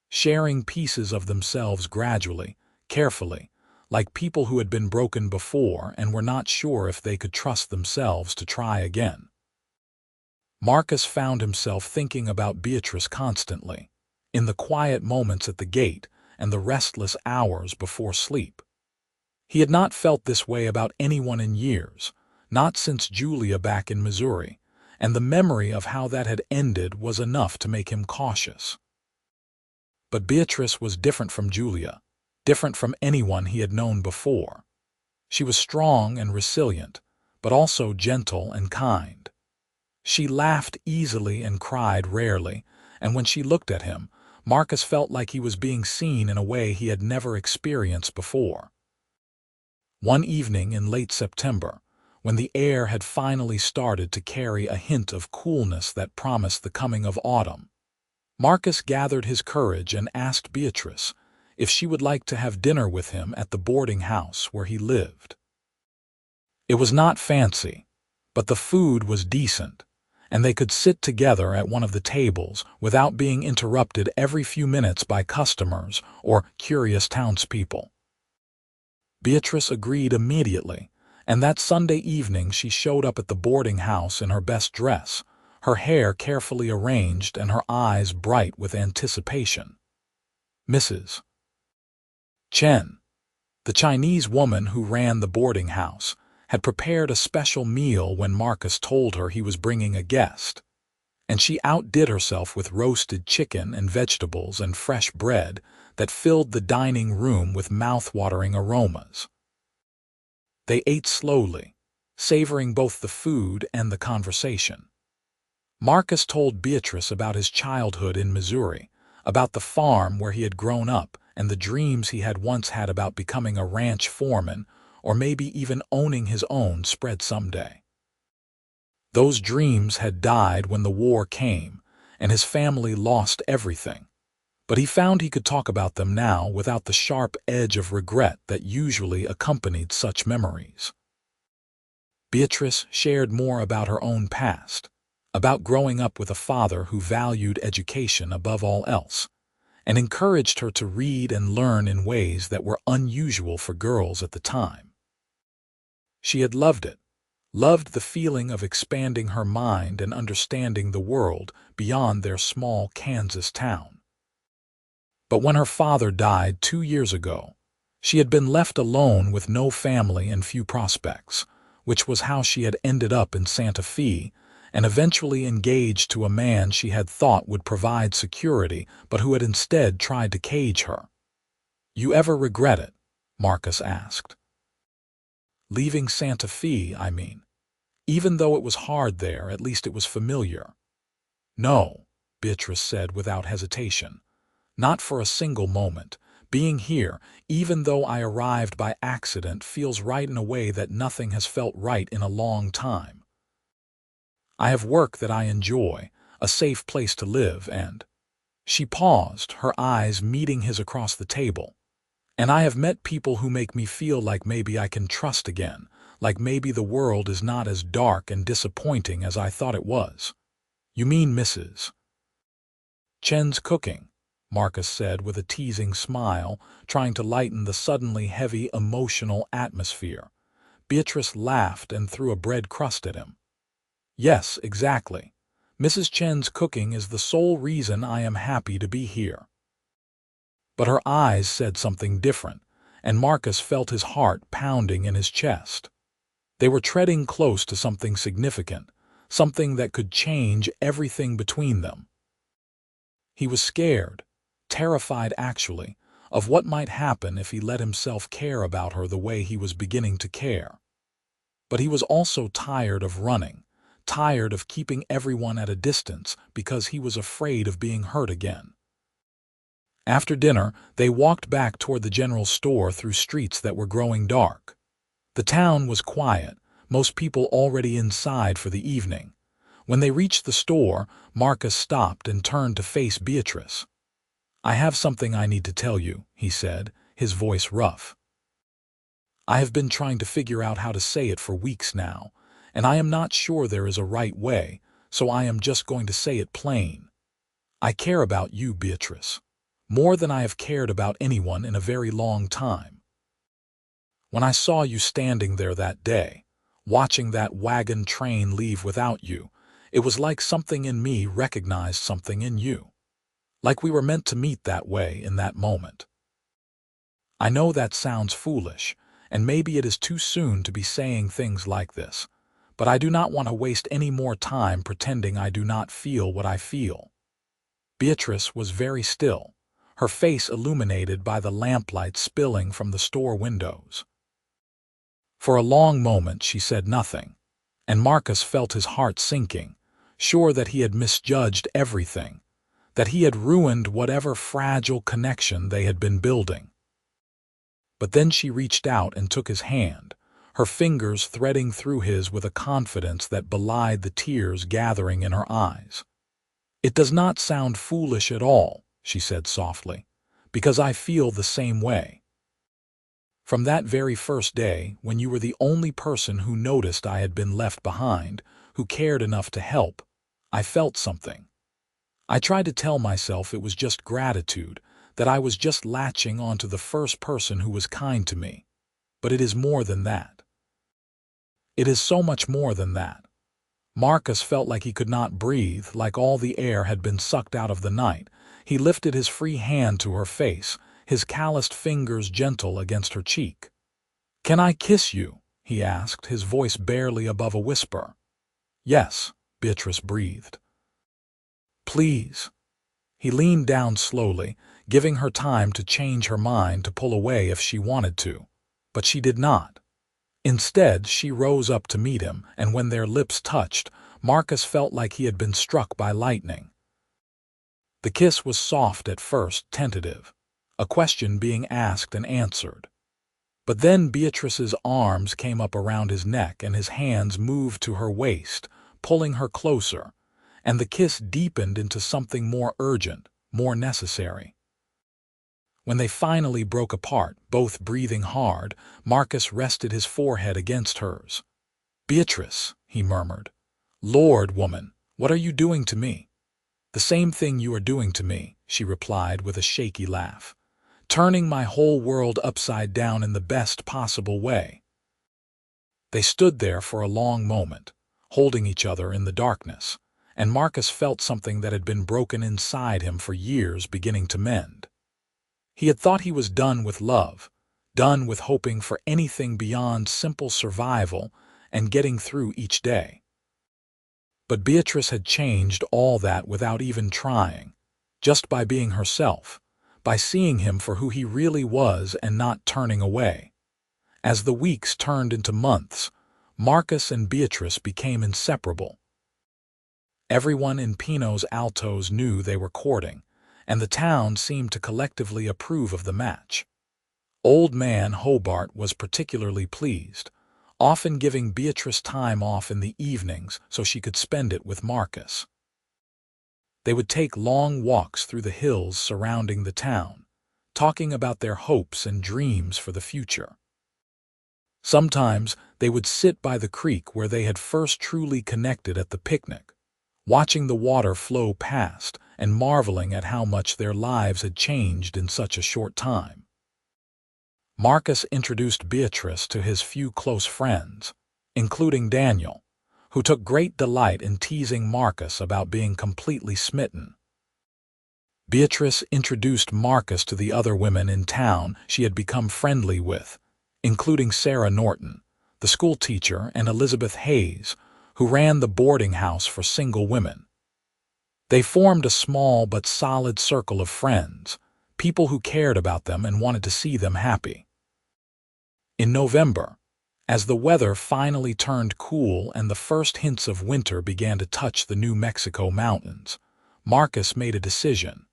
sharing pieces of themselves gradually, carefully, like people who had been broken before and were not sure if they could trust themselves to try again. Marcus found himself thinking about Beatrice constantly, in the quiet moments at the gate and the restless hours before sleep. He had not felt this way about anyone in years, not since Julia back in Missouri, and the memory of how that had ended was enough to make him cautious. But Beatrice was different from Julia, different from anyone he had known before. She was strong and resilient, but also gentle and kind. She laughed easily and cried rarely, and when she looked at him, Marcus felt like he was being seen in a way he had never experienced before. One evening in late September, when the air had finally started to carry a hint of coolness that promised the coming of autumn, Marcus gathered his courage and asked Beatrice if she would like to have dinner with him at the boarding house where he lived. It was not fancy, but the food was decent, and they could sit together at one of the tables without being interrupted every few minutes by customers or curious townspeople. Beatrice agreed immediately, and that Sunday evening she showed up at the boarding house in her best dress, her hair carefully arranged and her eyes bright with anticipation. Mrs. Chen, the Chinese woman who ran the boarding house, had prepared a special meal when Marcus told her he was bringing a guest, and she outdid herself with roasted chicken and vegetables and fresh bread that filled the dining room with mouth-watering aromas. They ate slowly, savoring both the food and the conversation. Marcus told Beatrice about his childhood in Missouri, about the farm where he had grown up and the dreams he had once had about becoming a ranch foreman or maybe even owning his own spread someday. Those dreams had died when the war came and his family lost everything, but he found he could talk about them now without the sharp edge of regret that usually accompanied such memories. Beatrice shared more about her own past, about growing up with a father who valued education above all else, and encouraged her to read and learn in ways that were unusual for girls at the time. She had loved it, loved the feeling of expanding her mind and understanding the world beyond their small Kansas town. But when her father died 2 years ago, she had been left alone with no family and few prospects, which was how she had ended up in Santa Fe and eventually engaged to a man she had thought would provide security but who had instead tried to cage her. "You ever regret it?" Marcus asked. "Leaving Santa Fe, I mean. Even though it was hard there, at least it was familiar." "No," Beatrice said without hesitation. "Not for a single moment. Being here, even though I arrived by accident, feels right in a way that nothing has felt right in a long time. I have work that I enjoy, a safe place to live, and—" She paused, her eyes meeting his across the table. "And I have met people who make me feel like maybe I can trust again, like maybe the world is not as dark and disappointing as I thought it was." "You mean Mrs. Chen's cooking?" Marcus said with a teasing smile, trying to lighten the suddenly heavy, emotional atmosphere. Beatrice laughed and threw a bread crust at him. "Yes, exactly. Mrs. Chen's cooking is the sole reason I am happy to be here." But her eyes said something different, and Marcus felt his heart pounding in his chest. They were treading close to something significant, something that could change everything between them. He was scared, terrified actually, of what might happen if he let himself care about her the way he was beginning to care. But he was also tired of running, tired of keeping everyone at a distance because he was afraid of being hurt again. After dinner, they walked back toward the general store through streets that were growing dark. The town was quiet, most people already inside for the evening. When they reached the store, Marcus stopped and turned to face Beatrice. "I have something I need to tell you," he said, his voice rough. "I have been trying to figure out how to say it for weeks now, and I am not sure there is a right way, so I am just going to say it plain. I care about you, Beatrice, more than I have cared about anyone in a very long time. When I saw you standing there that day, watching that wagon train leave without you, it was like something in me recognized something in you. Like we were meant to meet that way in that moment. I know that sounds foolish, and maybe it is too soon to be saying things like this, but I do not want to waste any more time pretending I do not feel what I feel." Beatrice was very still, her face illuminated by the lamplight spilling from the store windows. For a long moment she said nothing, and Marcus felt his heart sinking, sure that he had misjudged everything, that he had ruined whatever fragile connection they had been building. But then she reached out and took his hand, her fingers threading through his with a confidence that belied the tears gathering in her eyes. "It does not sound foolish at all," she said softly, "because I feel the same way. From that very first day, when you were the only person who noticed I had been left behind, who cared enough to help, I felt something. I tried to tell myself it was just gratitude, that I was just latching onto the first person who was kind to me. But it is more than that. It is so much more than that." Marcus felt like he could not breathe, like all the air had been sucked out of the night. He lifted his free hand to her face, his calloused fingers gentle against her cheek. "Can I kiss you?" he asked, his voice barely above a whisper. "Yes," Beatrice breathed. "Please." He leaned down slowly, giving her time to change her mind, to pull away if she wanted to. But she did not. Instead, she rose up to meet him, and when their lips touched, Marcus felt like he had been struck by lightning. The kiss was soft at first, tentative, a question being asked and answered. But then Beatrice's arms came up around his neck and his hands moved to her waist, pulling her closer, and the kiss deepened into something more urgent, more necessary. When they finally broke apart, both breathing hard, Marcus rested his forehead against hers. "Beatrice," he murmured. "Lord, woman, what are you doing to me?" "The same thing you are doing to me," she replied with a shaky laugh. "Turning my whole world upside down in the best possible way." They stood there for a long moment, holding each other in the darkness, and Marcus felt something that had been broken inside him for years beginning to mend. He had thought he was done with love, done with hoping for anything beyond simple survival and getting through each day. But Beatrice had changed all that without even trying, just by being herself, by seeing him for who he really was and not turning away. As the weeks turned into months, Marcus and Beatrice became inseparable. Everyone in Pinos Altos knew they were courting, and the town seemed to collectively approve of the match. Old man Hobart was particularly pleased, often giving Beatrice time off in the evenings so she could spend it with Marcus. They would take long walks through the hills surrounding the town, talking about their hopes and dreams for the future. Sometimes they would sit by the creek where they had first truly connected at the picnic, watching the water flow past and marveling at how much their lives had changed in such a short time. Marcus introduced Beatrice to his few close friends, including Daniel, who took great delight in teasing Marcus about being completely smitten. Beatrice introduced Marcus to the other women in town she had become friendly with, including Sarah Norton, the school teacher, and Elizabeth Hayes, who ran the boarding house for single women. They formed a small but solid circle of friends, people who cared about them and wanted to see them happy. In November, as the weather finally turned cool and the first hints of winter began to touch the New Mexico mountains, Marcus made a decision.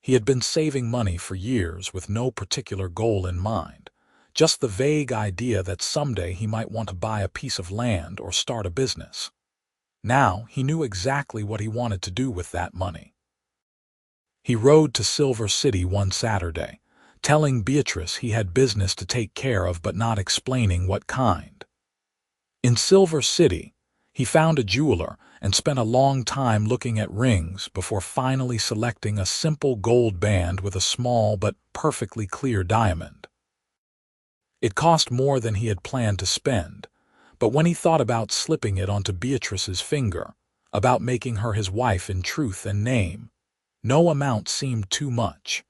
He had been saving money for years with no particular goal in mind, just the vague idea that someday he might want to buy a piece of land or start a business. Now he knew exactly what he wanted to do with that money. He rode to Silver City one Saturday, telling Beatrice he had business to take care of but not explaining what kind. In Silver City, he found a jeweler and spent a long time looking at rings before finally selecting a simple gold band with a small but perfectly clear diamond. It cost more than he had planned to spend, but when he thought about slipping it onto Beatrice's finger, about making her his wife in truth and name, no amount seemed too much.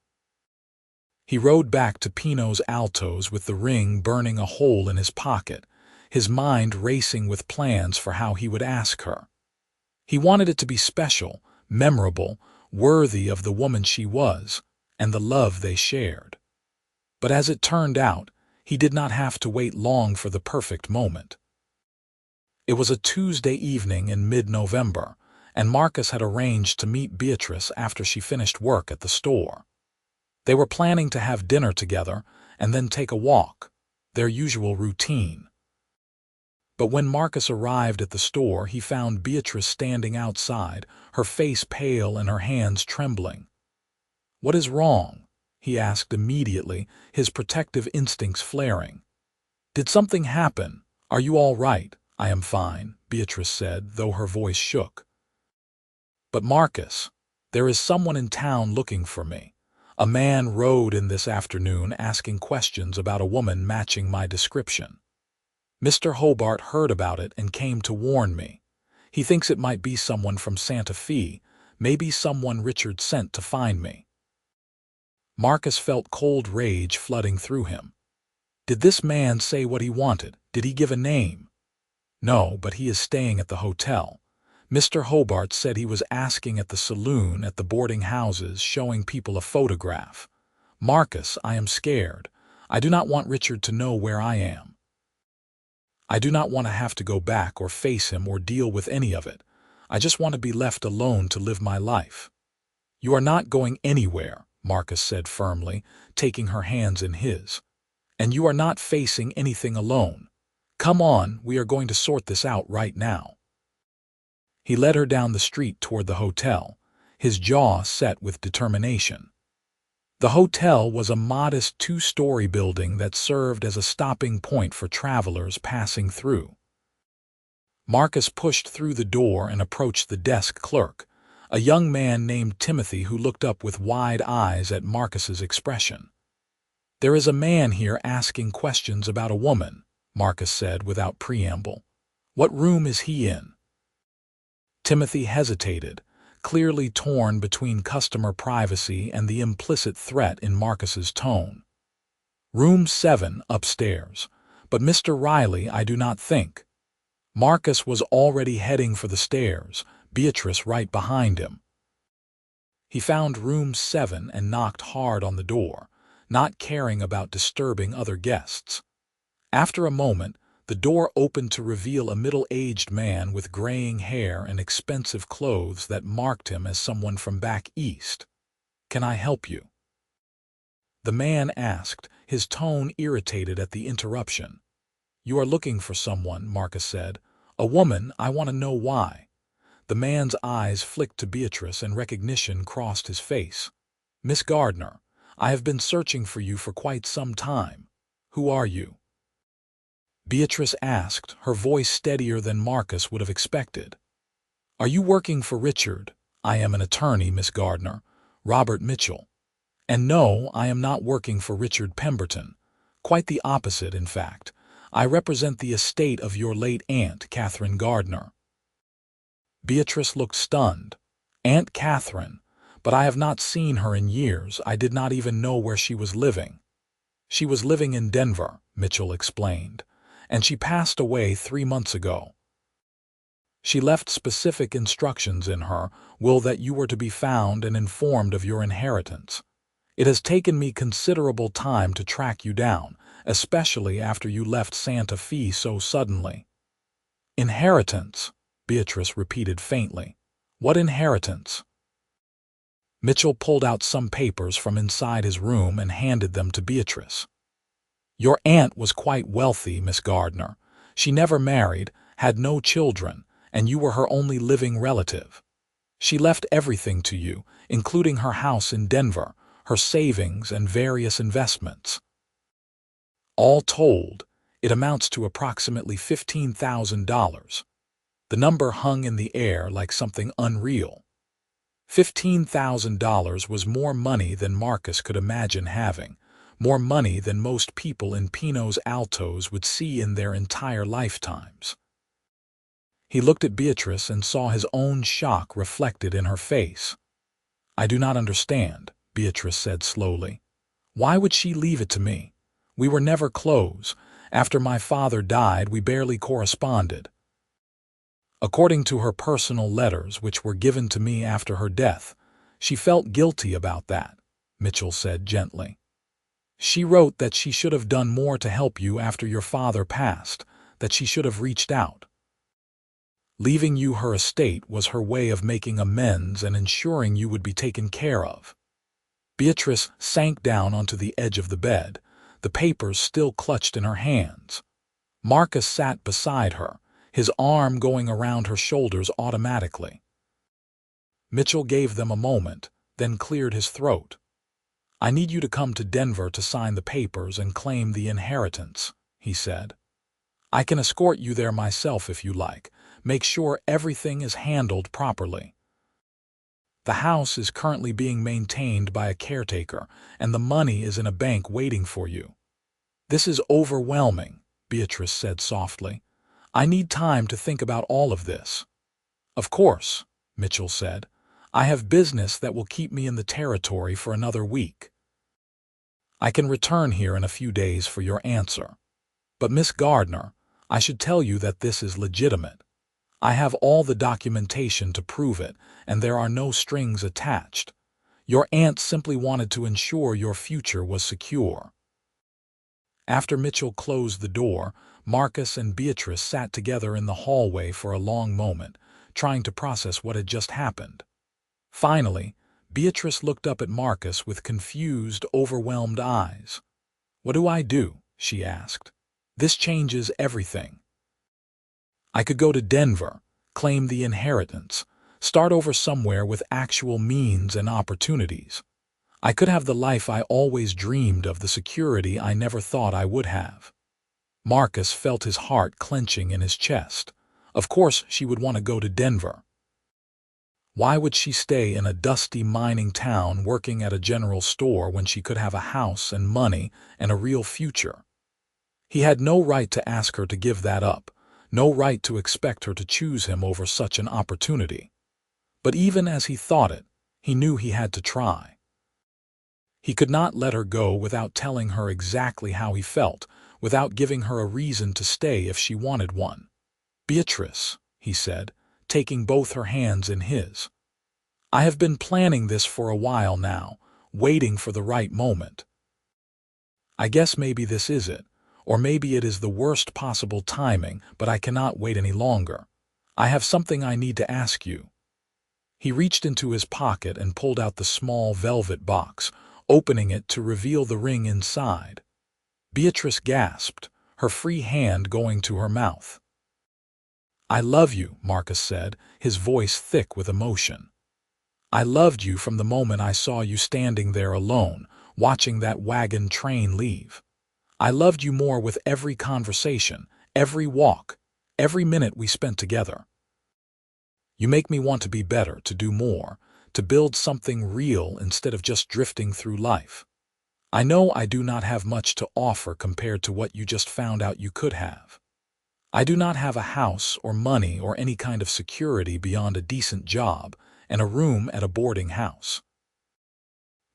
He rode back to Pinos Altos with the ring burning a hole in his pocket, his mind racing with plans for how he would ask her. He wanted it to be special, memorable, worthy of the woman she was, and the love they shared. But as it turned out, he did not have to wait long for the perfect moment. It was a Tuesday evening in mid-November, and Marcus had arranged to meet Beatrice after she finished work at the store. They were planning to have dinner together and then take a walk, their usual routine. But when Marcus arrived at the store, he found Beatrice standing outside, her face pale and her hands trembling. "What is wrong?" he asked immediately, his protective instincts flaring. "Did something happen? Are you all right?" "I am fine," Beatrice said, though her voice shook. "But Marcus, there is someone in town looking for me. A man rode in this afternoon asking questions about a woman matching my description. Mr. Hobart heard about it and came to warn me. He thinks it might be someone from Santa Fe, maybe someone Richard sent to find me." Marcus felt cold rage flooding through him. Did this man say what he wanted? Did he give a name? No, but he is staying at the hotel. Mr. Hobart said he was asking at the saloon at the boarding houses, showing people a photograph. "Marcus, I am scared. I do not want Richard to know where I am. I do not want to have to go back or face him or deal with any of it. I just want to be left alone to live my life." "You are not going anywhere," Marcus said firmly, taking her hands in his. "And you are not facing anything alone. Come on, we are going to sort this out right now." He led her down the street toward the hotel, his jaw set with determination. The hotel was a modest two-story building that served as a stopping point for travelers passing through. Marcus pushed through the door and approached the desk clerk, a young man named Timothy who looked up with wide eyes at Marcus's expression. "There is a man here asking questions about a woman," Marcus said without preamble. "What room is he in?" Timothy hesitated, clearly torn between customer privacy and the implicit threat in Marcus's tone. "Room 7, upstairs. But Mr. Riley, I do not think." Marcus was already heading for the stairs, Beatrice right behind him. He found room 7 and knocked hard on the door, not caring about disturbing other guests. After a moment, the door opened to reveal a middle-aged man with graying hair and expensive clothes that marked him as someone from back east. "Can I help you?" The man asked, his tone irritated at the interruption. "You are looking for someone," Marcus said. "A woman, I want to know why." The man's eyes flicked to Beatrice and recognition crossed his face. "Miss Gardner, I have been searching for you for quite some time. Who are you?" Beatrice asked, her voice steadier than Marcus would have expected. "Are you working for Richard?" "I am an attorney, Miss Gardner. Robert Mitchell." "And no, I am not working for Richard Pemberton. Quite the opposite, in fact. I represent the estate of your late aunt, Catherine Gardner." Beatrice looked stunned. "Aunt Catherine? But I have not seen her in years. I did not even know where she was living." "She was living in Denver," Mitchell explained, "and she passed away 3 months ago. She left specific instructions in her will that you were to be found and informed of your inheritance. It has taken me considerable time to track you down, especially after you left Santa Fe so suddenly." "Inheritance?" Beatrice repeated faintly. "What inheritance?" Mitchell pulled out some papers from inside his room and handed them to Beatrice. "Your aunt was quite wealthy, Miss Gardner. She never married, had no children, and you were her only living relative. She left everything to you, including her house in Denver, her savings, and various investments. All told, it amounts to approximately $15,000. The number hung in the air like something unreal. $15,000 was more money than Marcus could imagine having, more money than most people in Pinos Altos would see in their entire lifetimes. He looked at Beatrice and saw his own shock reflected in her face. "I do not understand," Beatrice said slowly. "Why would she leave it to me? We were never close. After my father died, we barely corresponded." "According to her personal letters, which were given to me after her death, she felt guilty about that," Mitchell said gently. "She wrote that she should have done more to help you after your father passed, that she should have reached out. Leaving you her estate was her way of making amends and ensuring you would be taken care of." Beatrice sank down onto the edge of the bed, the papers still clutched in her hands. Marcus sat beside her, his arm going around her shoulders automatically. Mitchell gave them a moment, then cleared his throat. "I need you to come to Denver to sign the papers and claim the inheritance," he said. "I can escort you there myself if you like. Make sure everything is handled properly. The house is currently being maintained by a caretaker, and the money is in a bank waiting for you." "This is overwhelming," Beatrice said softly. "I need time to think about all of this." "Of course," Mitchell said. "I have business that will keep me in the territory for another week. I can return here in a few days for your answer. But Miss Gardner, I should tell you that this is legitimate. I have all the documentation to prove it, and there are no strings attached. Your aunt simply wanted to ensure your future was secure." After Mitchell closed the door, Marcus and Beatrice sat together in the hallway for a long moment, trying to process what had just happened. Finally, Beatrice looked up at Marcus with confused, overwhelmed eyes. "What do I do?" she asked. "This changes everything. I could go to Denver, claim the inheritance, start over somewhere with actual means and opportunities. I could have the life I always dreamed of, the security I never thought I would have." Marcus felt his heart clenching in his chest. Of course she would want to go to Denver. Why would she stay in a dusty mining town working at a general store when she could have a house and money and a real future? He had no right to ask her to give that up, no right to expect her to choose him over such an opportunity. But even as he thought it, he knew he had to try. He could not let her go without telling her exactly how he felt, without giving her a reason to stay if she wanted one. "Beatrice," he said, taking both her hands in his. "I have been planning this for a while now, waiting for the right moment. I guess maybe this is it, or maybe it is the worst possible timing, but I cannot wait any longer. I have something I need to ask you." He reached into his pocket and pulled out the small velvet box, opening it to reveal the ring inside. Beatrice gasped, her free hand going to her mouth. "I love you," Marcus said, his voice thick with emotion. "I loved you from the moment I saw you standing there alone, watching that wagon train leave. I loved you more with every conversation, every walk, every minute we spent together. You make me want to be better, to do more, to build something real instead of just drifting through life. I know I do not have much to offer compared to what you just found out you could have. I do not have a house or money or any kind of security beyond a decent job and a room at a boarding house.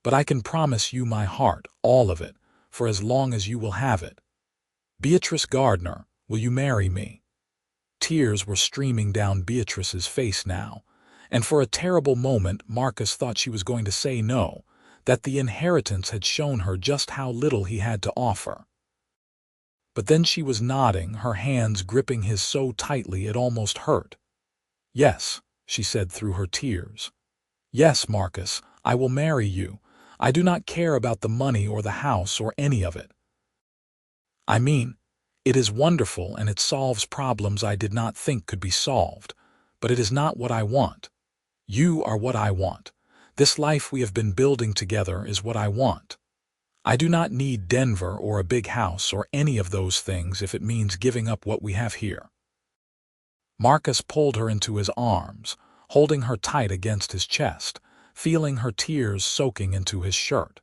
But I can promise you my heart, all of it, for as long as you will have it. Beatrice Gardner, will you marry me?" Tears were streaming down Beatrice's face now, and for a terrible moment Marcus thought she was going to say no, that the inheritance had shown her just how little he had to offer. But then she was nodding, her hands gripping his so tightly it almost hurt. "Yes," she said through her tears. "Yes, Marcus, I will marry you. I do not care about the money or the house or any of it. I mean, it is wonderful and it solves problems I did not think could be solved, but it is not what I want. You are what I want. This life we have been building together is what I want. I do not need Denver or a big house or any of those things if it means giving up what we have here." Marcus pulled her into his arms, holding her tight against his chest, feeling her tears soaking into his shirt.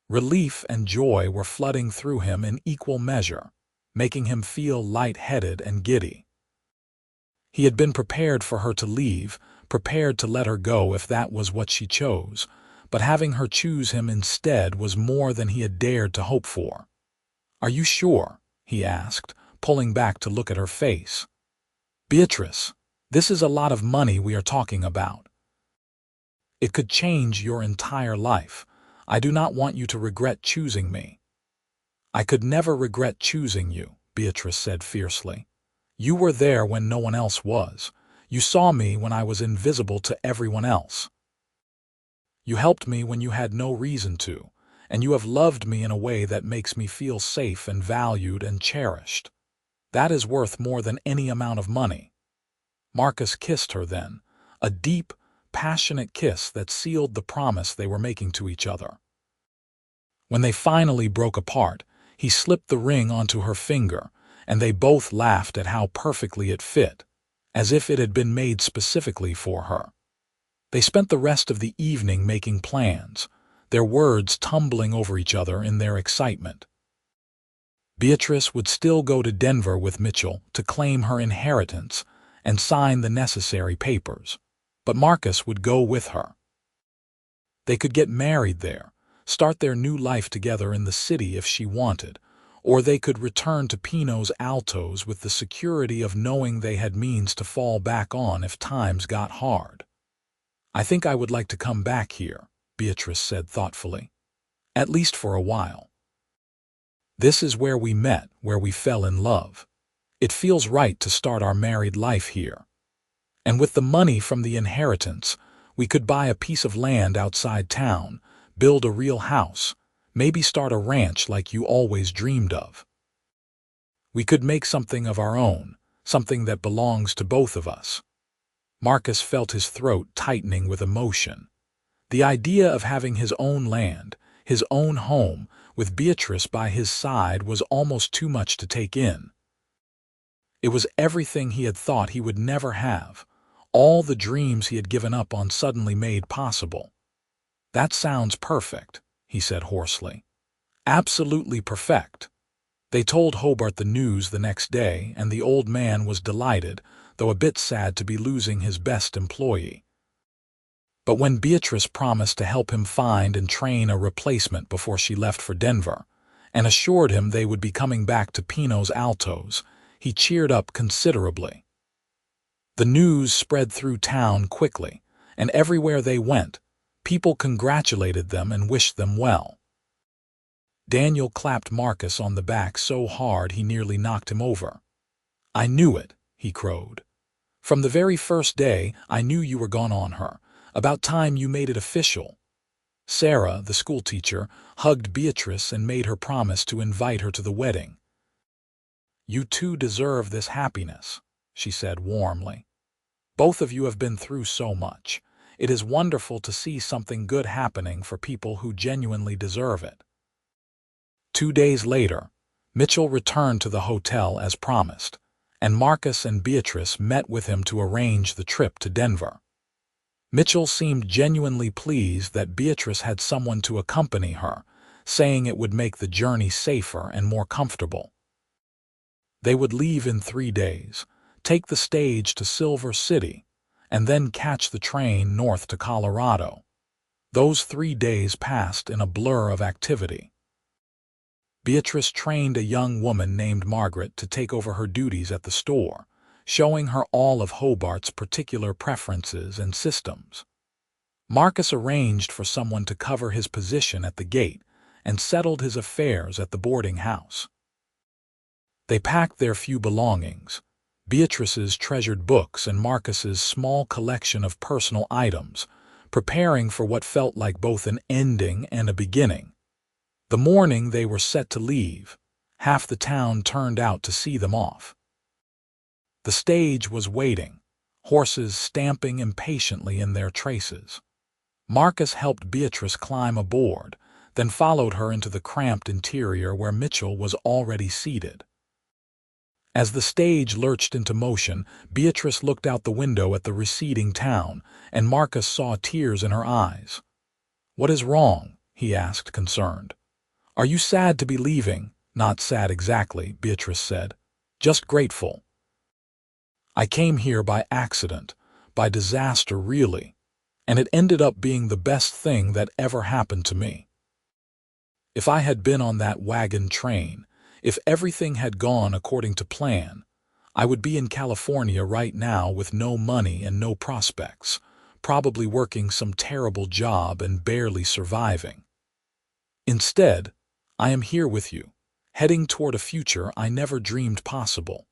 Relief and joy were flooding through him in equal measure, making him feel light-headed and giddy. He had been prepared for her to leave, prepared to let her go if that was what she chose, but having her choose him instead was more than he had dared to hope for. "Are you sure?" he asked, pulling back to look at her face. "Beatrice, this is a lot of money we are talking about. It could change your entire life. I do not want you to regret choosing me." "I could never regret choosing you," Beatrice said fiercely. "You were there when no one else was. You saw me when I was invisible to everyone else. You helped me when you had no reason to, and you have loved me in a way that makes me feel safe and valued and cherished. That is worth more than any amount of money." Marcus kissed her then, a deep, passionate kiss that sealed the promise they were making to each other. When they finally broke apart, he slipped the ring onto her finger, and they both laughed at how perfectly it fit, as if it had been made specifically for her. They spent the rest of the evening making plans, their words tumbling over each other in their excitement. Beatrice would still go to Denver with Mitchell to claim her inheritance and sign the necessary papers, but Marcus would go with her. They could get married there, start their new life together in the city if she wanted, or they could return to Pinos Altos with the security of knowing they had means to fall back on if times got hard. "I think I would like to come back here," Beatrice said thoughtfully. "At least for a while. This is where we met, where we fell in love. It feels right to start our married life here. And with the money from the inheritance, we could buy a piece of land outside town, build a real house, maybe start a ranch like you always dreamed of. We could make something of our own, something that belongs to both of us." Marcus felt his throat tightening with emotion. The idea of having his own land, his own home, with Beatrice by his side was almost too much to take in. It was everything he had thought he would never have, all the dreams he had given up on suddenly made possible. "That sounds perfect," he said hoarsely. "Absolutely perfect." They told Hobart the news the next day, and the old man was delighted, though a bit sad to be losing his best employee. But when Beatrice promised to help him find and train a replacement before she left for Denver, and assured him they would be coming back to Pinos Altos, he cheered up considerably. The news spread through town quickly, and everywhere they went, people congratulated them and wished them well. Daniel clapped Marcus on the back so hard he nearly knocked him over. "I knew it," he crowed. "From the very first day, I knew you were gone on her. About time you made it official." Sarah, the schoolteacher, hugged Beatrice and made her promise to invite her to the wedding. "You two deserve this happiness," she said warmly. "Both of you have been through so much. It is wonderful to see something good happening for people who genuinely deserve it." 2 days later, Mitchell returned to the hotel as promised, and Marcus and Beatrice met with him to arrange the trip to Denver. Mitchell seemed genuinely pleased that Beatrice had someone to accompany her, saying it would make the journey safer and more comfortable. They would leave in 3 days, take the stage to Silver City, and then catch the train north to Colorado. Those 3 days passed in a blur of activity. Beatrice trained a young woman named Margaret to take over her duties at the store, showing her all of Hobart's particular preferences and systems. Marcus arranged for someone to cover his position at the gate and settled his affairs at the boarding house. They packed their few belongings, Beatrice's treasured books and Marcus's small collection of personal items, preparing for what felt like both an ending and a beginning. The morning they were set to leave, half the town turned out to see them off. The stage was waiting, horses stamping impatiently in their traces. Marcus helped Beatrice climb aboard, then followed her into the cramped interior where Mitchell was already seated. As the stage lurched into motion, Beatrice looked out the window at the receding town, and Marcus saw tears in her eyes. "What is wrong?" he asked, concerned. "Are you sad to be leaving?" "Not sad exactly," Beatrice said. "Just grateful. I came here by accident, by disaster really, and it ended up being the best thing that ever happened to me. If I had been on that wagon train, if everything had gone according to plan, I would be in California right now with no money and no prospects, probably working some terrible job and barely surviving. Instead, I am here with you, heading toward a future I never dreamed possible.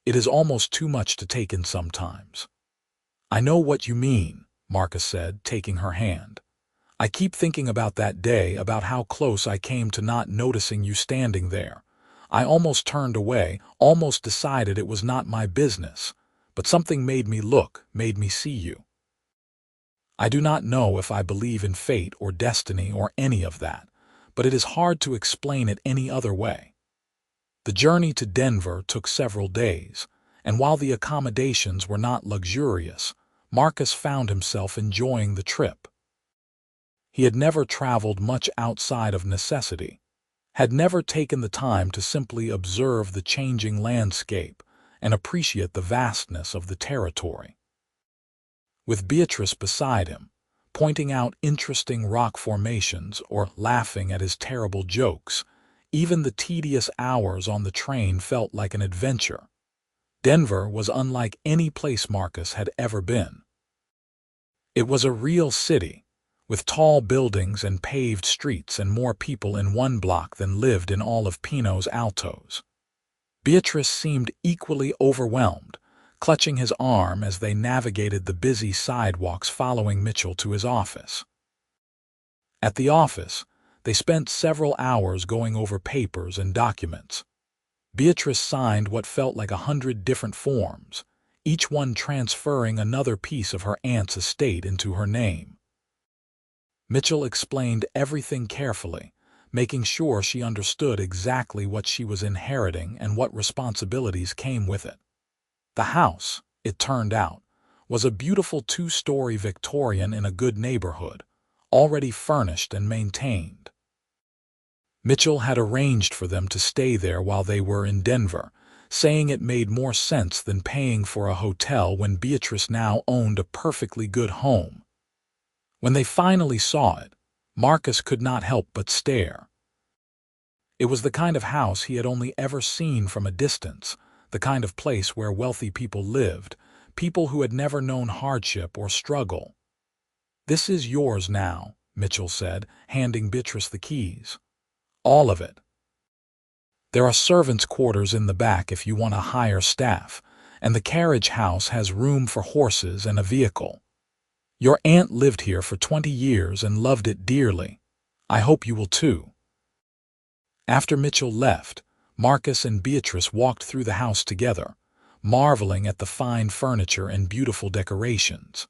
It is almost too much to take in sometimes." "I know what you mean," Marcus said, taking her hand. "I keep thinking about that day, about how close I came to not noticing you standing there. I almost turned away, almost decided it was not my business, but something made me look, made me see you. I do not know if I believe in fate or destiny or any of that, but it is hard to explain it any other way." The journey to Denver took several days, and while the accommodations were not luxurious, Marcus found himself enjoying the trip. He had never traveled much outside of necessity, had never taken the time to simply observe the changing landscape and appreciate the vastness of the territory. With Beatrice beside him, pointing out interesting rock formations or laughing at his terrible jokes, even the tedious hours on the train felt like an adventure. Denver was unlike any place Marcus had ever been. It was a real city, with tall buildings and paved streets and more people in one block than lived in all of Pinos Altos. Beatrice seemed equally overwhelmed, clutching his arm as they navigated the busy sidewalks following Mitchell to his office. At the office, they spent several hours going over papers and documents. Beatrice signed what felt like 100 different forms, each one transferring another piece of her aunt's estate into her name. Mitchell explained everything carefully, making sure she understood exactly what she was inheriting and what responsibilities came with it. The house, it turned out, was a beautiful 2-story Victorian in a good neighborhood, already furnished and maintained. Mitchell had arranged for them to stay there while they were in Denver, saying it made more sense than paying for a hotel when Beatrice now owned a perfectly good home. When they finally saw it, Marcus could not help but stare. It was the kind of house he had only ever seen from a distance, the kind of place where wealthy people lived, people who had never known hardship or struggle. "This is yours now," Mitchell said, handing Beatrice the keys. "All of it. There are servants' quarters in the back if you want to hire staff, and the carriage house has room for horses and a vehicle. Your aunt lived here for 20 years and loved it dearly. I hope you will too." After Mitchell left, Marcus and Beatrice walked through the house together, marveling at the fine furniture and beautiful decorations.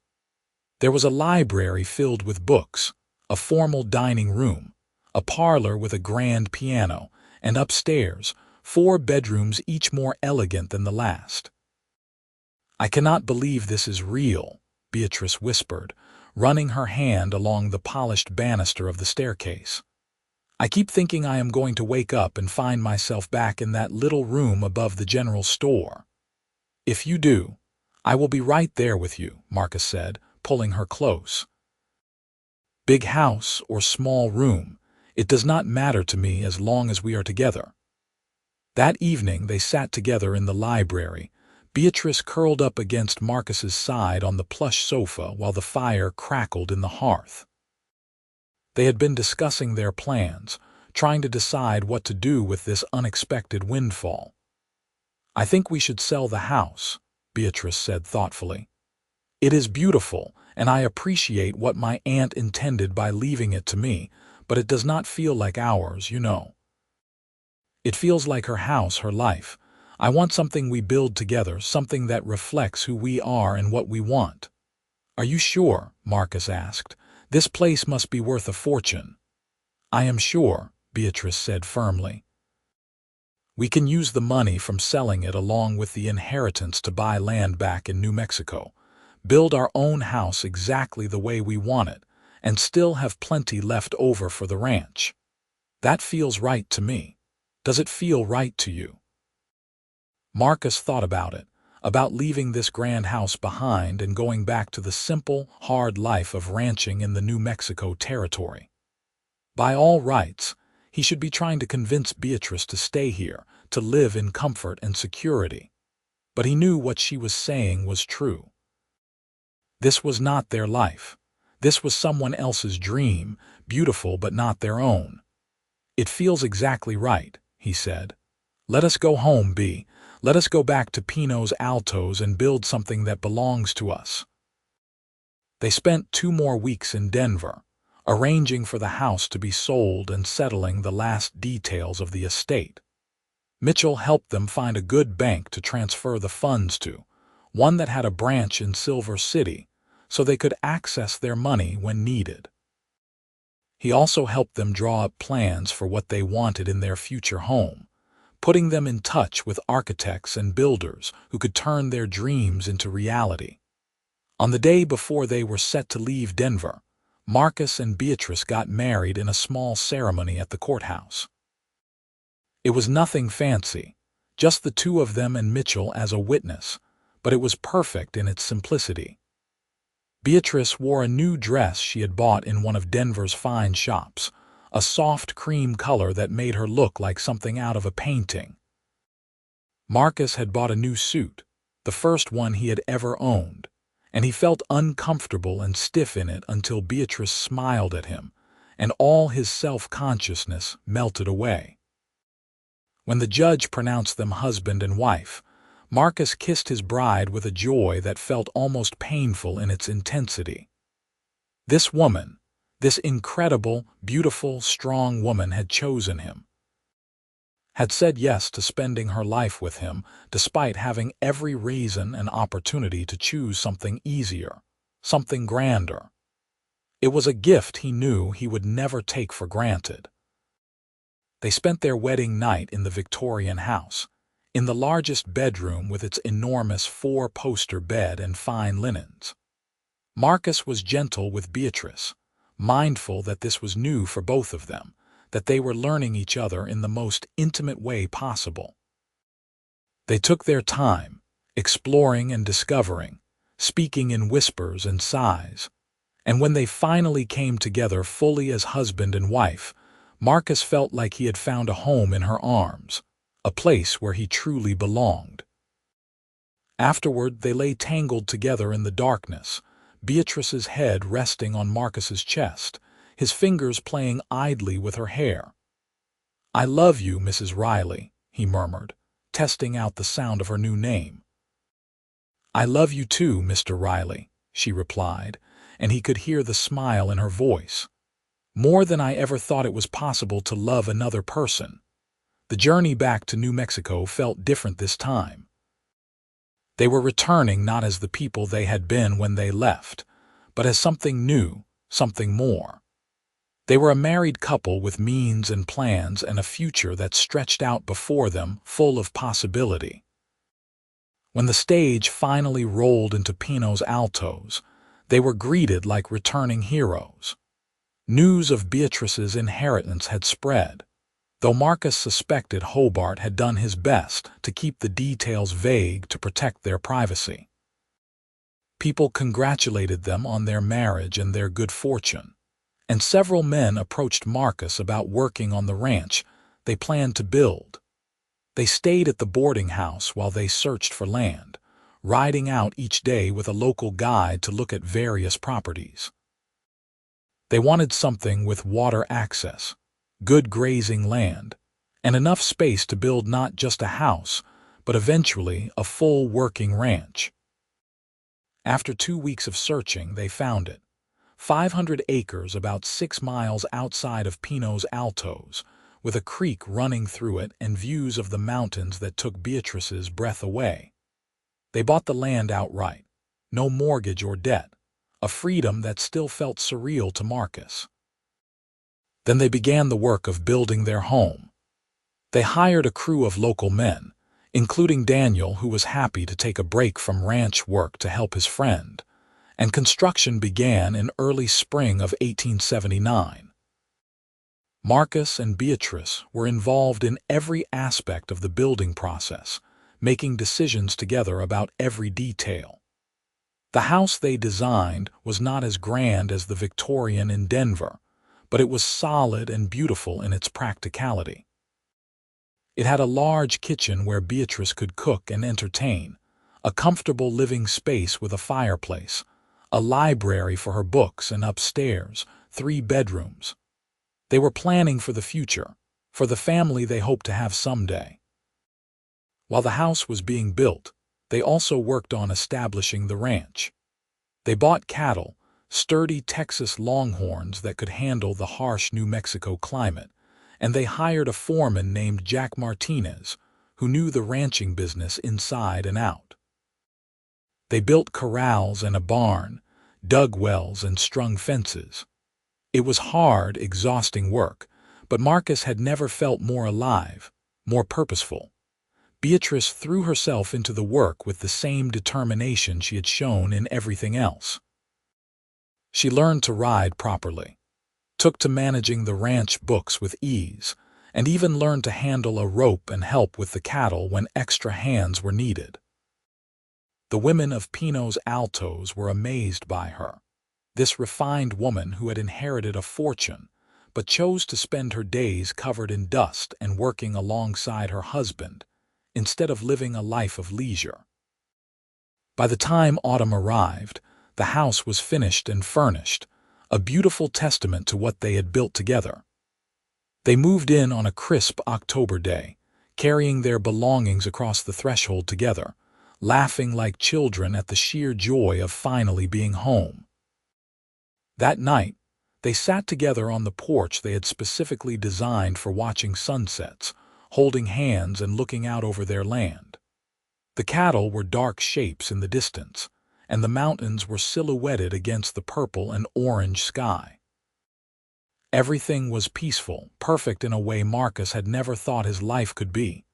There was a library filled with books, a formal dining room, a parlor with a grand piano, and upstairs, 4 bedrooms, each more elegant than the last. "I cannot believe this is real," Beatrice whispered, running her hand along the polished banister of the staircase. "I keep thinking I am going to wake up and find myself back in that little room above the general store." "If you do, I will be right there with you," Marcus said, pulling her close. "Big house or small room, it does not matter to me as long as we are together." That evening they sat together in the library, Beatrice curled up against Marcus's side on the plush sofa while the fire crackled in the hearth. They had been discussing their plans, trying to decide what to do with this unexpected windfall. "I think we should sell the house," Beatrice said thoughtfully. "It is beautiful, and I appreciate what my aunt intended by leaving it to me, but it does not feel like ours, you know. It feels like her house, her life. I want something we build together, something that reflects who we are and what we want." "Are you sure?" Marcus asked. "This place must be worth a fortune." "I am sure," Beatrice said firmly. "We can use the money from selling it along with the inheritance to buy land back in New Mexico, build our own house exactly the way we want it, and still have plenty left over for the ranch. That feels right to me. Does it feel right to you?" Marcus thought about leaving this grand house behind and going back to the simple, hard life of ranching in the New Mexico territory. By all rights, he should be trying to convince Beatrice to stay here, to live in comfort and security. But he knew what she was saying was true. This was not their life. This was someone else's dream, beautiful but not their own. "It feels exactly right," he said. "Let us go home, Bea. Let us go back to Pinos Altos and build something that belongs to us." They spent 2 more weeks in Denver, arranging for the house to be sold and settling the last details of the estate. Mitchell helped them find a good bank to transfer the funds to, one that had a branch in Silver City, so they could access their money when needed. He also helped them draw up plans for what they wanted in their future home, putting them in touch with architects and builders who could turn their dreams into reality. On the day before they were set to leave Denver, Marcus and Beatrice got married in a small ceremony at the courthouse. It was nothing fancy, just the 2 of them and Mitchell as a witness, but it was perfect in its simplicity. Beatrice wore a new dress she had bought in one of Denver's fine shops, a soft cream color that made her look like something out of a painting. Marcus had bought a new suit, the first one he had ever owned, and he felt uncomfortable and stiff in it until Beatrice smiled at him, and all his self-consciousness melted away. When the judge pronounced them husband and wife, Marcus kissed his bride with a joy that felt almost painful in its intensity. This woman, this incredible, beautiful, strong woman had chosen him, had said yes to spending her life with him despite having every reason and opportunity to choose something easier, something grander. It was a gift he knew he would never take for granted. They spent their wedding night in the Victorian house, in the largest bedroom with its enormous 4-poster bed and fine linens. Marcus was gentle with Beatrice, mindful that this was new for both of them, that they were learning each other in the most intimate way possible. They took their time, exploring and discovering, speaking in whispers and sighs, and when they finally came together fully as husband and wife, Marcus felt like he had found a home in her arms, a place where he truly belonged. Afterward, they lay tangled together in the darkness, Beatrice's head resting on Marcus's chest, his fingers playing idly with her hair. "I love you, Mrs. Riley," he murmured, testing out the sound of her new name. "I love you too, Mr. Riley," she replied, and he could hear the smile in her voice. "More than I ever thought it was possible to love another person." The journey back to New Mexico felt different this time. They were returning not as the people they had been when they left, but as something new, something more. They were a married couple with means and plans and a future that stretched out before them, full of possibility. When the stage finally rolled into Pinos Altos, they were greeted like returning heroes. News of Beatrice's inheritance had spread, though Marcus suspected Hobart had done his best to keep the details vague to protect their privacy. People congratulated them on their marriage and their good fortune, and several men approached Marcus about working on the ranch they planned to build. They stayed at the boarding house while they searched for land, riding out each day with a local guide to look at various properties. They wanted something with water access, good grazing land, and enough space to build not just a house, but eventually a full working ranch. After 2 weeks of searching, they found it. 500 acres about 6 miles outside of Pinos Altos, with a creek running through it and views of the mountains that took Beatrice's breath away. They bought the land outright, no mortgage or debt, a freedom that still felt surreal to Marcus. Then they began the work of building their home. They hired a crew of local men, including Daniel, who was happy to take a break from ranch work to help his friend, and construction began in early spring of 1879. Marcus and Beatrice were involved in every aspect of the building process, making decisions together about every detail. The house they designed was not as grand as the Victorian in Denver, but it was solid and beautiful in its practicality. It had a large kitchen where Beatrice could cook and entertain, a comfortable living space with a fireplace, a library for her books, and upstairs, 3 bedrooms. They were planning for the future, for the family they hoped to have someday. While the house was being built, they also worked on establishing the ranch. They bought cattle, sturdy Texas Longhorns that could handle the harsh New Mexico climate, and they hired a foreman named Jack Martinez, who knew the ranching business inside and out. They built corrals and a barn, dug wells and strung fences. It was hard, exhausting work, but Marcus had never felt more alive, more purposeful. Beatrice threw herself into the work with the same determination she had shown in everything else. She learned to ride properly, took to managing the ranch books with ease, and even learned to handle a rope and help with the cattle when extra hands were needed. The women of Pinos Altos were amazed by her. This refined woman who had inherited a fortune, but chose to spend her days covered in dust and working alongside her husband, instead of living a life of leisure. By the time autumn arrived, the house was finished and furnished, a beautiful testament to what they had built together. They moved in on a crisp October day, carrying their belongings across the threshold together, laughing like children at the sheer joy of finally being home. That night, they sat together on the porch they had specifically designed for watching sunsets, holding hands and looking out over their land. The cattle were dark shapes in the distance, and the mountains were silhouetted against the purple and orange sky. Everything was peaceful, perfect in a way Marcus had never thought his life could be.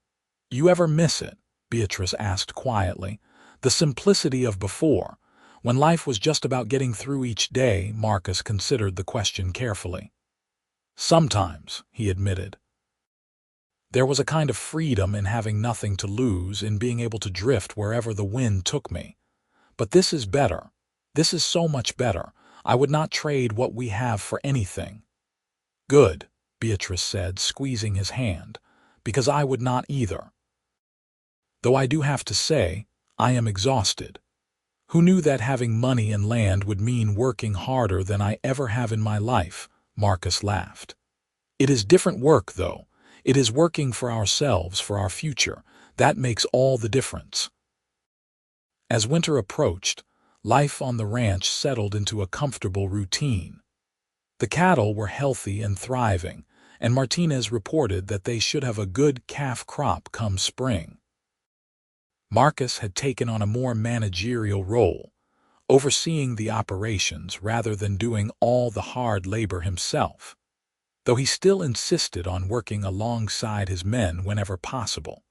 "You ever miss it?" Beatrice asked quietly. "The simplicity of before, when life was just about getting through each day?" Marcus considered the question carefully. Sometimes, he admitted. There was a kind of freedom in having nothing to lose, in being able to drift wherever the wind took me. But this is better. This is so much better. I would not trade what we have for anything. Good, Beatrice said, squeezing his hand, because I would not either. Though I do have to say, I am exhausted. Who knew that having money and land would mean working harder than I ever have in my life? Marcus laughed. It is different work, though. It is working for ourselves, for our future. That makes all the difference. As winter approached, life on the ranch settled into a comfortable routine. The cattle were healthy and thriving, and Martinez reported that they should have a good calf crop come spring. Marcus had taken on a more managerial role, overseeing the operations rather than doing all the hard labor himself, though he still insisted on working alongside his men whenever possible.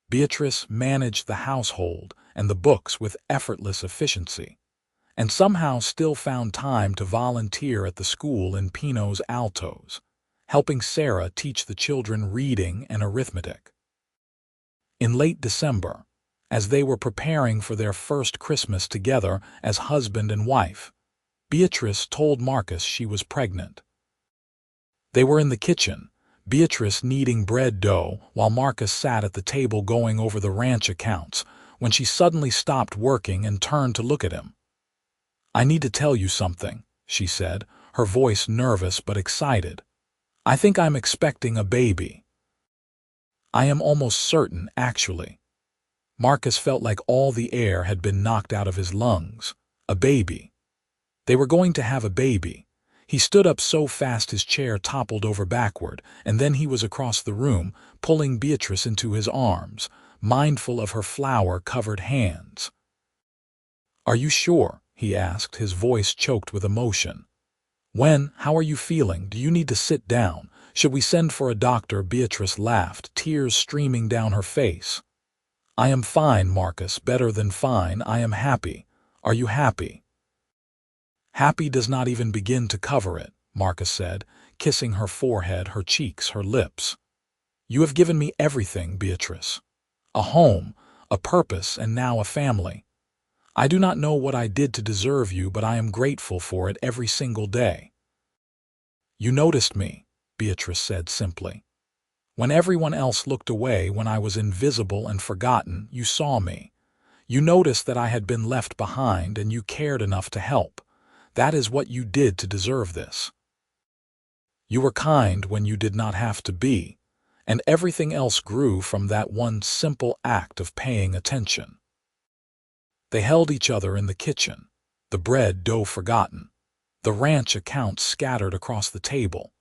Beatrice managed the household and the books with effortless efficiency, and somehow still found time to volunteer at the school in Pinos Altos, helping Sarah teach the children reading and arithmetic. In late December, as they were preparing for their first Christmas together as husband and wife, Beatrice told Marcus she was pregnant. They were in the kitchen, Beatrice kneading bread dough while Marcus sat at the table going over the ranch accounts, when she suddenly stopped working and turned to look at him. "I need to tell you something," she said, her voice nervous but excited. "I think I'm expecting a baby." "I am almost certain, actually." Marcus felt like all the air had been knocked out of his lungs. A baby. They were going to have a baby. He stood up so fast his chair toppled over backward, and then he was across the room, pulling Beatrice into his arms, mindful of her flour-covered hands. "Are you sure?" he asked, his voice choked with emotion. "When? How are you feeling? Do you need to sit down? Should we send for a doctor?" Beatrice laughed, tears streaming down her face. "I am fine, Marcus, better than fine. I am happy. Are you happy?" "Happy does not even begin to cover it," Marcus said, kissing her forehead, her cheeks, her lips. "You have given me everything, Beatrice. A home, a purpose, and now a family. I do not know what I did to deserve you, but I am grateful for it every single day." "You noticed me," Beatrice said simply. "When everyone else looked away, when I was invisible and forgotten, you saw me. You noticed that I had been left behind, and you cared enough to help. That is what you did to deserve this. You were kind when you did not have to be, and everything else grew from that one simple act of paying attention." They held each other in the kitchen, the bread dough forgotten, the ranch accounts scattered across the table,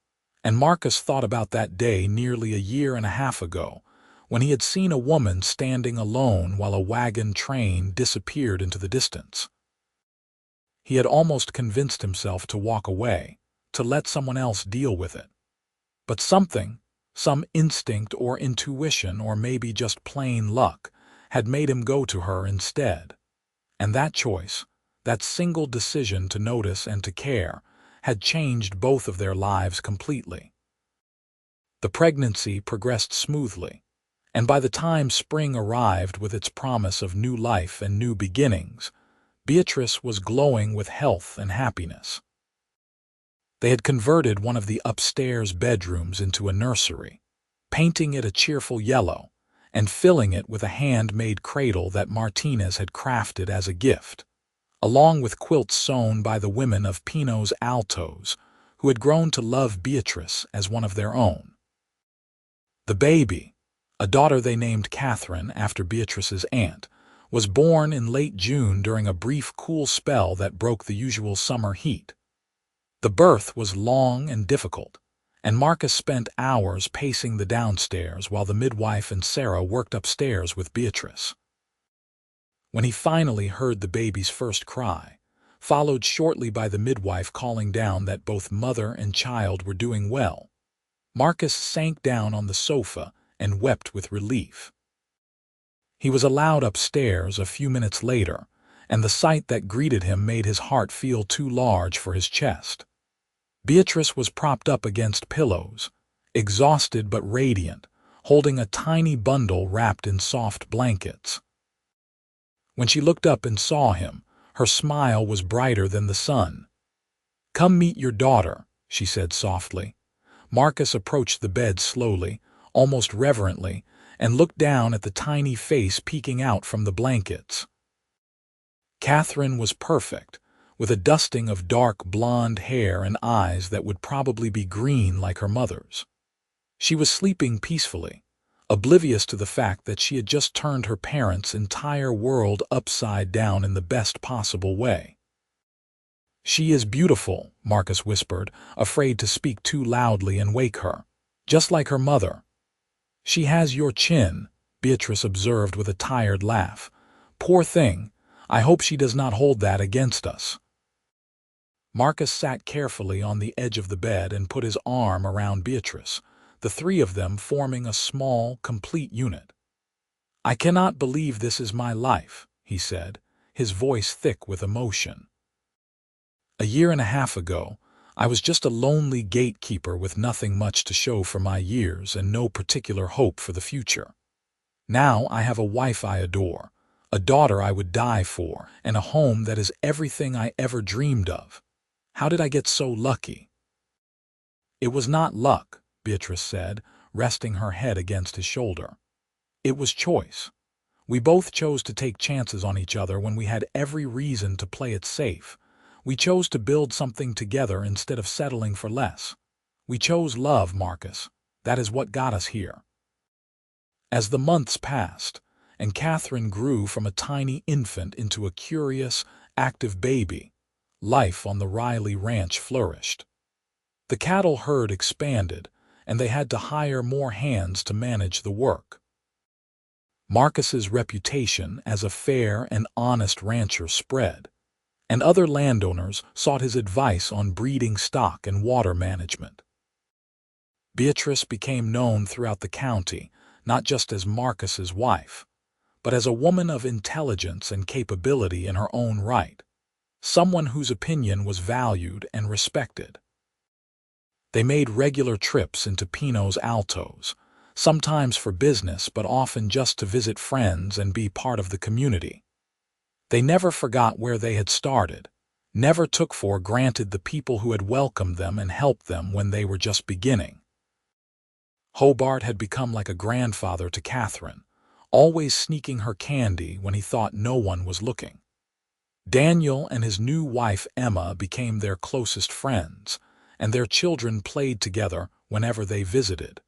and Marcus thought about that day nearly a year and a half ago, when he had seen a woman standing alone while a wagon train disappeared into the distance. He had almost convinced himself to walk away, to let someone else deal with it. But something, some instinct or intuition or maybe just plain luck, had made him go to her instead. And that choice, that single decision to notice and to care, had changed both of their lives completely. The pregnancy progressed smoothly, and by the time spring arrived with its promise of new life and new beginnings, Beatrice was glowing with health and happiness. They had converted one of the upstairs bedrooms into a nursery, painting it a cheerful yellow, and filling it with a handmade cradle that Martinez had crafted as a gift, along with quilts sewn by the women of Pinos Altos, who had grown to love Beatrice as one of their own. The baby, a daughter they named Catherine after Beatrice's aunt, was born in late June during a brief cool spell that broke the usual summer heat. The birth was long and difficult, and Marcus spent hours pacing the downstairs while the midwife and Sarah worked upstairs with Beatrice. When he finally heard the baby's first cry, followed shortly by the midwife calling down that both mother and child were doing well, Marcus sank down on the sofa and wept with relief. He was allowed upstairs a few minutes later, and the sight that greeted him made his heart feel too large for his chest. Beatrice was propped up against pillows, exhausted but radiant, holding a tiny bundle wrapped in soft blankets. When she looked up and saw him, her smile was brighter than the sun. "Come meet your daughter," she said softly. Marcus approached the bed slowly, almost reverently, and looked down at the tiny face peeking out from the blankets. Catherine was perfect, with a dusting of dark blonde hair and eyes that would probably be green like her mother's. She was sleeping peacefully, oblivious to the fact that she had just turned her parents' entire world upside down in the best possible way. "She is beautiful," Marcus whispered, afraid to speak too loudly and wake her. "Just like her mother." "She has your chin," Beatrice observed with a tired laugh. "Poor thing, I hope she does not hold that against us." Marcus sat carefully on the edge of the bed and put his arm around Beatrice, the three of them forming a small, complete unit. "I cannot believe this is my life," he said, his voice thick with emotion. "A year and a half ago, I was just a lonely gatekeeper with nothing much to show for my years and no particular hope for the future. Now I have a wife I adore, a daughter I would die for, and a home that is everything I ever dreamed of. How did I get so lucky?" "It was not luck," Beatrice said, resting her head against his shoulder. "It was choice. We both chose to take chances on each other when we had every reason to play it safe. We chose to build something together instead of settling for less. We chose love, Marcus. That is what got us here." As the months passed, and Catherine grew from a tiny infant into a curious, active baby, life on the Riley ranch flourished. The cattle herd expanded, and they had to hire more hands to manage the work. Marcus's reputation as a fair and honest rancher spread, and other landowners sought his advice on breeding stock and water management. Beatrice became known throughout the county, not just as Marcus's wife, but as a woman of intelligence and capability in her own right, someone whose opinion was valued and respected. They made regular trips into Pinos Altos, sometimes for business but often just to visit friends and be part of the community. They never forgot where they had started, never took for granted the people who had welcomed them and helped them when they were just beginning. Hobart had become like a grandfather to Catherine, always sneaking her candy when he thought no one was looking. Daniel and his new wife Emma became their closest friends, and their children played together whenever they visited.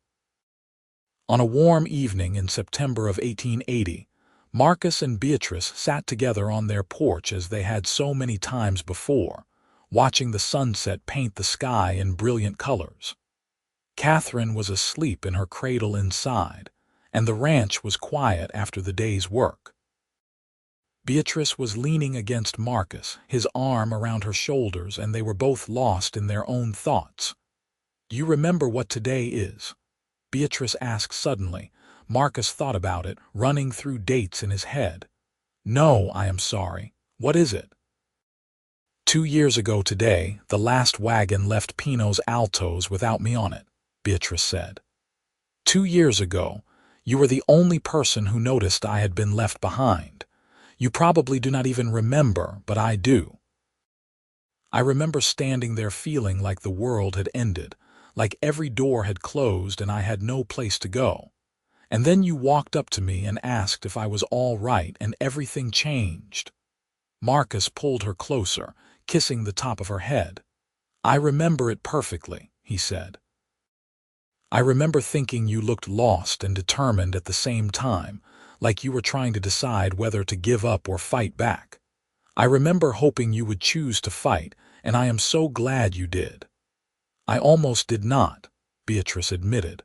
On a warm evening in September of 1880, Marcus and Beatrice sat together on their porch as they had so many times before, watching the sunset paint the sky in brilliant colors. Catherine was asleep in her cradle inside, and the ranch was quiet after the day's work. Beatrice was leaning against Marcus, his arm around her shoulders, and they were both lost in their own thoughts. "Do you remember what today is?" Beatrice asked suddenly. Marcus thought about it, running through dates in his head. "No, I am sorry. What is it?" 2 years ago today, the last wagon left Pinos Altos without me on it," Beatrice said. 2 years ago, you were the only person who noticed I had been left behind. You probably do not even remember, but I do. I remember standing there feeling like the world had ended, like every door had closed and I had no place to go. And then you walked up to me and asked if I was all right, and everything changed. Marcus pulled her closer, kissing the top of her head. "I remember it perfectly," he said. "I remember thinking you looked lost and determined at the same time, like you were trying to decide whether to give up or fight back. I remember hoping you would choose to fight, and I am so glad you did." "I almost did not," Beatrice admitted.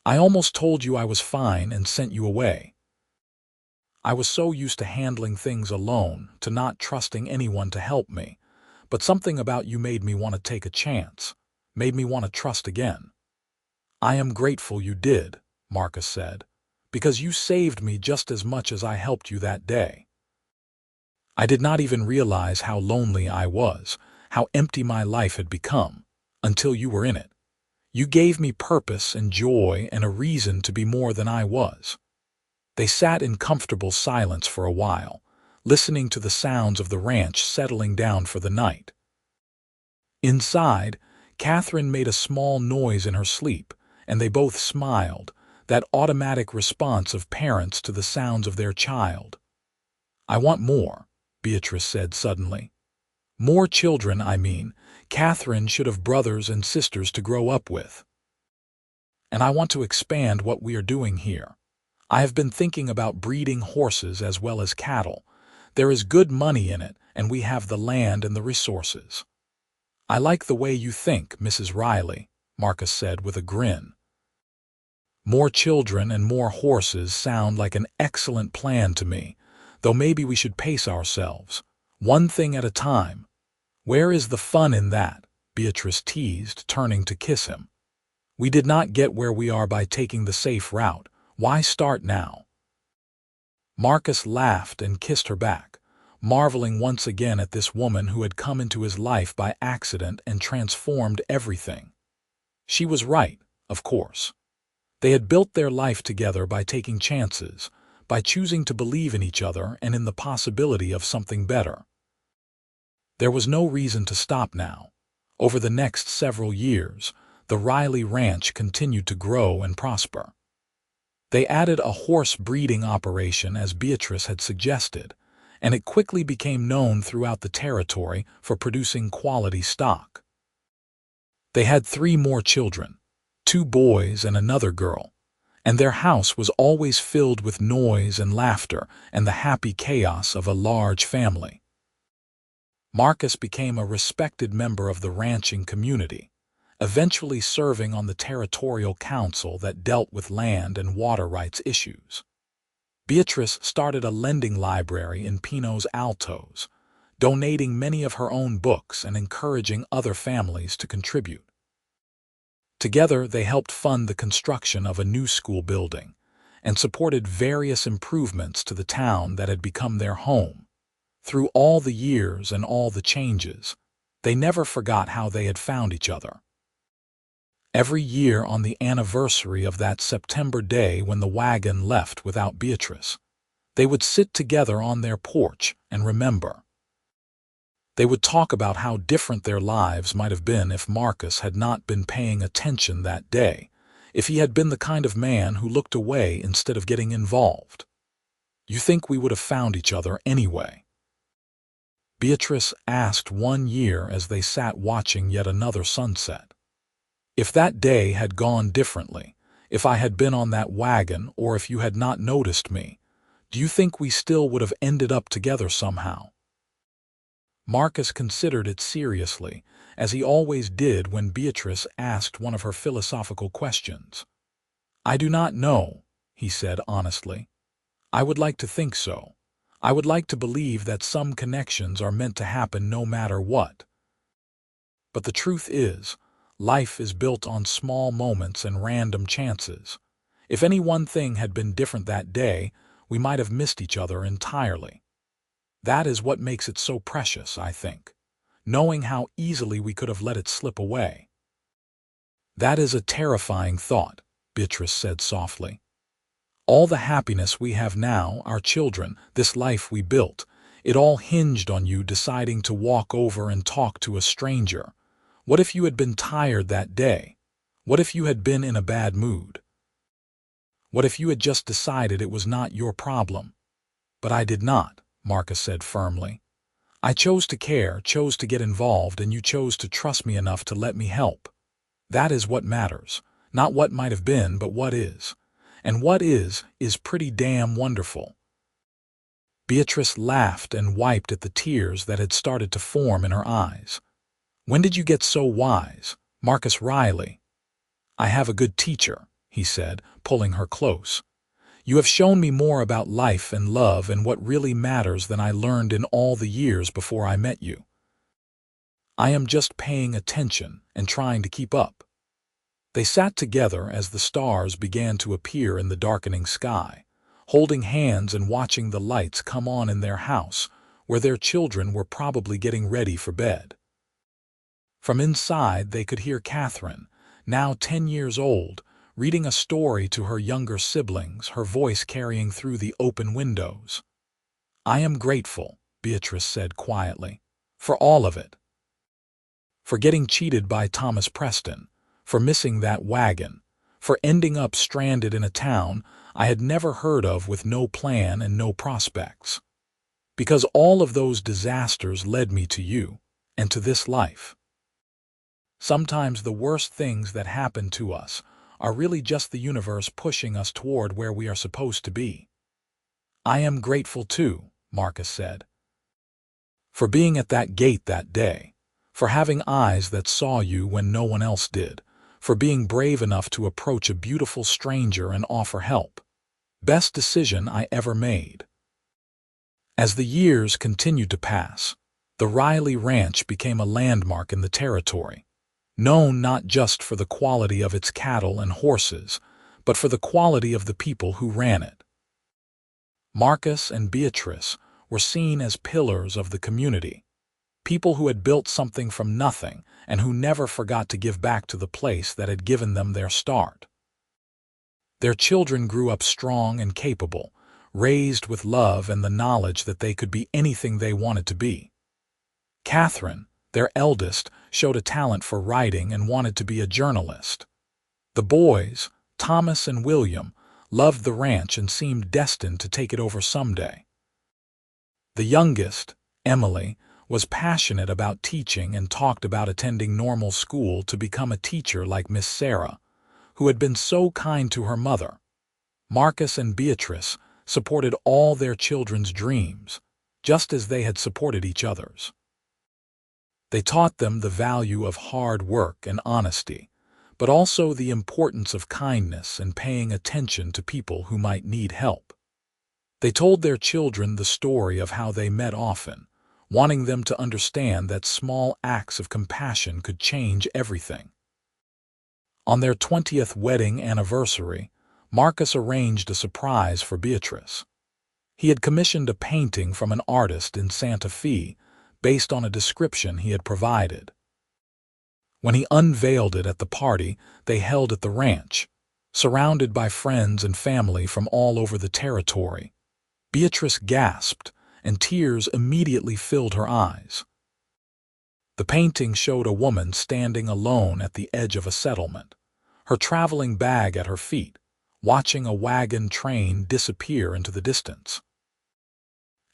"I almost told you I was fine and sent you away. I was so used to handling things alone, to not trusting anyone to help me, but something about you made me want to take a chance, made me want to trust again." "I am grateful you did," Marcus said, "because you saved me just as much as I helped you that day. I did not even realize how lonely I was, how empty my life had become. until you were in it. You gave me purpose and joy and a reason to be more than I was." They sat in comfortable silence for a while, listening to the sounds of the ranch settling down for the night. Inside, Catherine made a small noise in her sleep, and they both smiled, that automatic response of parents to the sounds of their child. "I want more," Beatrice said suddenly. "More children, I mean. Catherine should have brothers and sisters to grow up with. And I want to expand what we are doing here. I have been thinking about breeding horses as well as cattle. There is good money in it, and we have the land and the resources." "I like the way you think, Mrs. Riley," Marcus said with a grin. "More children and more horses sound like an excellent plan to me, though maybe we should pace ourselves. One thing at a time." "Where is the fun in that?" Beatrice teased, turning to kiss him. "We did not get where we are by taking the safe route. Why start now?" Marcus laughed and kissed her back, marveling once again at this woman who had come into his life by accident and transformed everything. She was right, of course. They had built their life together by taking chances, by choosing to believe in each other and in the possibility of something better. There was no reason to stop now. Over the next several years, the Riley Ranch continued to grow and prosper. They added a horse breeding operation as Beatrice had suggested, and it quickly became known throughout the territory for producing quality stock. They had 3 more children, 2 boys and another girl, and their house was always filled with noise and laughter and the happy chaos of a large family. Marcus became a respected member of the ranching community, eventually serving on the territorial council that dealt with land and water rights issues. Beatrice started a lending library in Pinos Altos, donating many of her own books and encouraging other families to contribute. Together, they helped fund the construction of a new school building and supported various improvements to the town that had become their home. Through all the years and all the changes, they never forgot how they had found each other. Every year on the anniversary of that September day when the wagon left without Beatrice, they would sit together on their porch and remember. They would talk about how different their lives might have been if Marcus had not been paying attention that day, if he had been the kind of man who looked away instead of getting involved. "You think we would have found each other anyway?" Beatrice asked one year as they sat watching yet another sunset. "If that day had gone differently, if I had been on that wagon or if you had not noticed me, do you think we still would have ended up together somehow?" Marcus considered it seriously, as he always did when Beatrice asked one of her philosophical questions. "I do not know," he said honestly. "I would like to think so. I would like to believe that some connections are meant to happen no matter what. But the truth is, life is built on small moments and random chances. If any one thing had been different that day, we might have missed each other entirely. That is what makes it so precious, I think, knowing how easily we could have let it slip away." "That is a terrifying thought," Beatrice said softly. "All the happiness we have now, our children, this life we built, it all hinged on you deciding to walk over and talk to a stranger. What if you had been tired that day? What if you had been in a bad mood? What if you had just decided it was not your problem?" "But I did not," Marcus said firmly. "I chose to care, chose to get involved, and you chose to trust me enough to let me help. That is what matters, not what might have been, but what is. And what is pretty damn wonderful." Beatrice laughed and wiped at the tears that had started to form in her eyes. "When did you get so wise, Marcus Riley?" "I have a good teacher," he said, pulling her close. "You have shown me more about life and love and what really matters than I learned in all the years before I met you. I am just paying attention and trying to keep up." They sat together as the stars began to appear in the darkening sky, holding hands and watching the lights come on in their house, where their children were probably getting ready for bed. From inside they could hear Catherine, now 10 years old, reading a story to her younger siblings, her voice carrying through the open windows. "I am grateful," Beatrice said quietly, "for all of it. For getting cheated by Thomas Preston, for missing that wagon, for ending up stranded in a town I had never heard of with no plan and no prospects. Because all of those disasters led me to you, and to this life. Sometimes the worst things that happen to us are really just the universe pushing us toward where we are supposed to be." "I am grateful too," Marcus said. "For being at that gate that day, for having eyes that saw you when no one else did, for being brave enough to approach a beautiful stranger and offer help. Best decision I ever made." As the years continued to pass, the Riley Ranch became a landmark in the territory, known not just for the quality of its cattle and horses, but for the quality of the people who ran it. Marcus and Beatrice were seen as pillars of the community, people who had built something from nothing and who never forgot to give back to the place that had given them their start. Their children grew up strong and capable, raised with love and the knowledge that they could be anything they wanted to be. Catherine, their eldest, showed a talent for writing and wanted to be a journalist. The boys, Thomas and William, loved the ranch and seemed destined to take it over someday. The youngest, Emily, was passionate about teaching and talked about attending normal school to become a teacher like Miss Sarah, who had been so kind to her mother. Marcus and Beatrice supported all their children's dreams, just as they had supported each other's. They taught them the value of hard work and honesty, but also the importance of kindness and paying attention to people who might need help. They told their children the story of how they met often, wanting them to understand that small acts of compassion could change everything. On their 20th wedding anniversary, Marcus arranged a surprise for Beatrice. He had commissioned a painting from an artist in Santa Fe based on a description he had provided. When he unveiled it at the party they held at the ranch, surrounded by friends and family from all over the territory, Beatrice gasped, and tears immediately filled her eyes. The painting showed a woman standing alone at the edge of a settlement, her traveling bag at her feet, watching a wagon train disappear into the distance.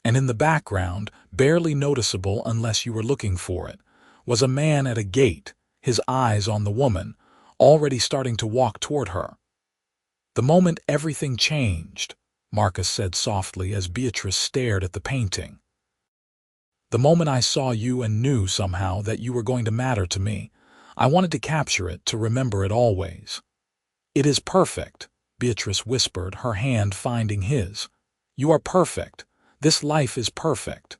And in the background, barely noticeable unless you were looking for it, was a man at a gate, his eyes on the woman, already starting to walk toward her. "The moment everything changed," Marcus said softly as Beatrice stared at the painting. "The moment I saw you and knew somehow that you were going to matter to me, I wanted to capture it, to remember it always." "It is perfect," Beatrice whispered, her hand finding his. "You are perfect. This life is perfect.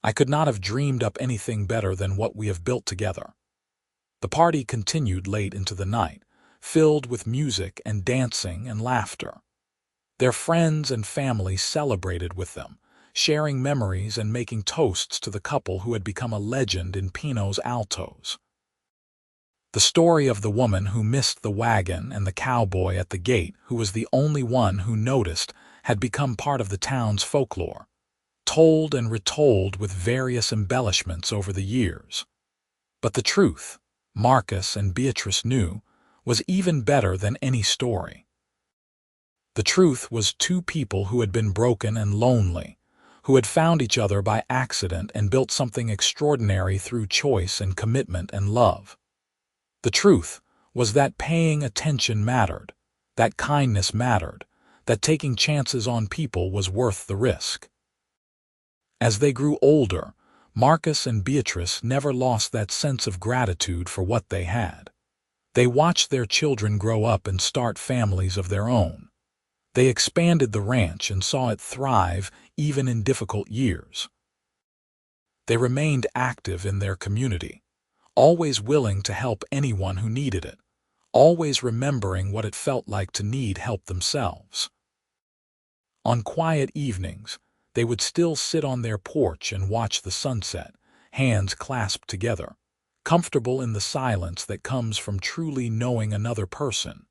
I could not have dreamed up anything better than what we have built together." The party continued late into the night, filled with music and dancing and laughter. Their friends and family celebrated with them, sharing memories and making toasts to the couple who had become a legend in Pinos Altos. The story of the woman who missed the wagon and the cowboy at the gate who was the only one who noticed had become part of the town's folklore, told and retold with various embellishments over the years. But the truth, Marcus and Beatrice knew, was even better than any story. The truth was two people who had been broken and lonely, who had found each other by accident and built something extraordinary through choice and commitment and love. The truth was that paying attention mattered, that kindness mattered, that taking chances on people was worth the risk. As they grew older, Marcus and Beatrice never lost that sense of gratitude for what they had. They watched their children grow up and start families of their own. They expanded the ranch and saw it thrive even in difficult years. They remained active in their community, always willing to help anyone who needed it, always remembering what it felt like to need help themselves. On quiet evenings, they would still sit on their porch and watch the sunset, hands clasped together, comfortable in the silence that comes from truly knowing another person.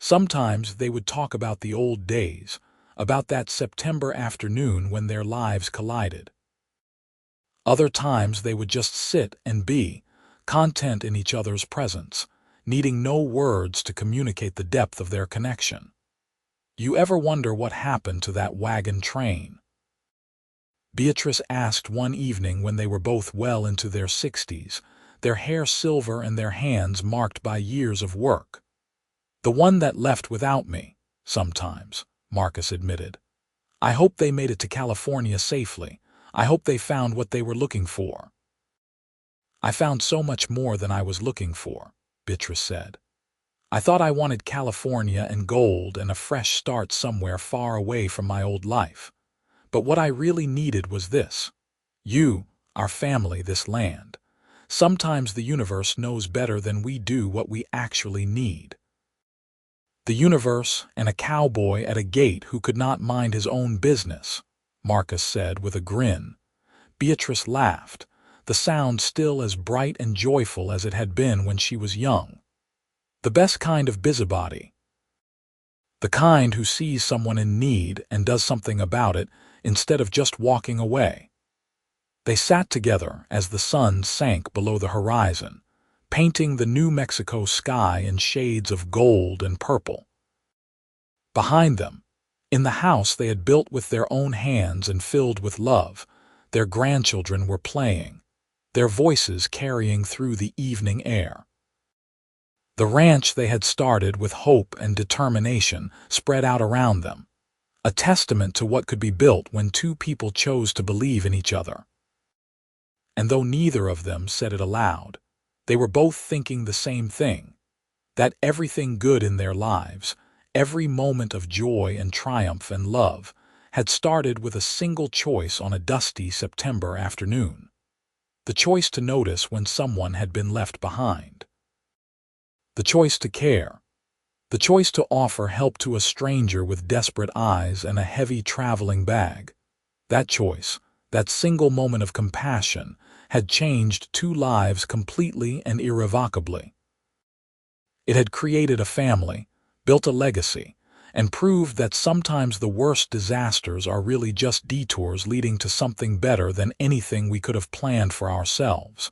Sometimes they would talk about the old days, about that September afternoon when their lives collided. Other times they would just sit and be, content in each other's presence, needing no words to communicate the depth of their connection. You ever wonder what happened to that wagon train? Beatrice asked one evening when they were both well into their 60s, their hair silver and their hands marked by years of work. "The one that left without me, sometimes," Marcus admitted. "I hope they made it to California safely. I hope they found what they were looking for." "I found so much more than I was looking for," Beatrice said. "I thought I wanted California and gold and a fresh start somewhere far away from my old life. But what I really needed was this. You, our family, this land. Sometimes the universe knows better than we do what we actually need." "The universe and a cowboy at a gate who could not mind his own business," Marcus said with a grin. Beatrice laughed, the sound still as bright and joyful as it had been when she was young. "The best kind of busybody. The kind who sees someone in need and does something about it instead of just walking away." They sat together as the sun sank below the horizon, painting the New Mexico sky in shades of gold and purple. Behind them, in the house they had built with their own hands and filled with love, their grandchildren were playing, their voices carrying through the evening air. The ranch they had started with hope and determination spread out around them, a testament to what could be built when two people chose to believe in each other. And though neither of them said it aloud, they were both thinking the same thing, that everything good in their lives, every moment of joy and triumph and love, had started with a single choice on a dusty September afternoon. The choice to notice when someone had been left behind. The choice to care. The choice to offer help to a stranger with desperate eyes and a heavy traveling bag. That choice, that single moment of compassion, had changed two lives completely and irrevocably. It had created a family, built a legacy, and proved that sometimes the worst disasters are really just detours leading to something better than anything we could have planned for ourselves.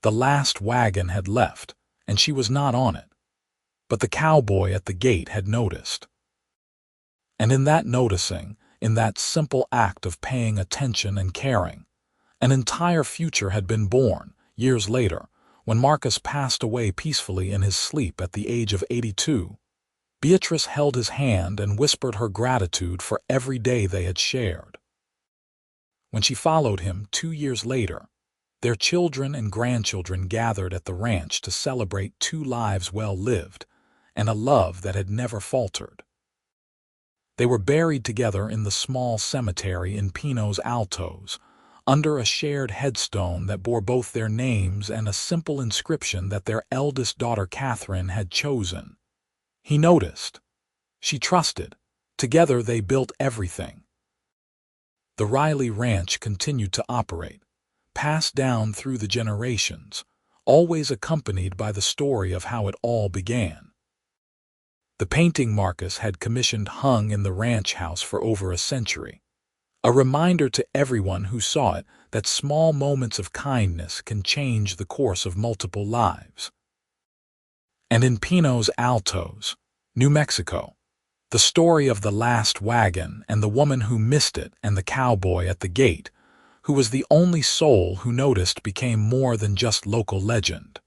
The last wagon had left, and she was not on it. But the cowboy at the gate had noticed. And in that noticing, in that simple act of paying attention and caring, an entire future had been born, years later, when Marcus passed away peacefully in his sleep at the age of 82. Beatrice held his hand and whispered her gratitude for every day they had shared. When she followed him 2 years later, their children and grandchildren gathered at the ranch to celebrate 2 lives well lived and a love that had never faltered. They were buried together in the small cemetery in Pinos Altos, under a shared headstone that bore both their names and a simple inscription that their eldest daughter Catherine had chosen. He noticed. She trusted. Together they built everything. The Riley Ranch continued to operate, passed down through the generations, always accompanied by the story of how it all began. The painting Marcus had commissioned hung in the ranch house for over a century, a reminder to everyone who saw it that small moments of kindness can change the course of multiple lives. And in Pinos Altos, New Mexico, the story of the last wagon and the woman who missed it and the cowboy at the gate, who was the only soul who noticed, became more than just local legend.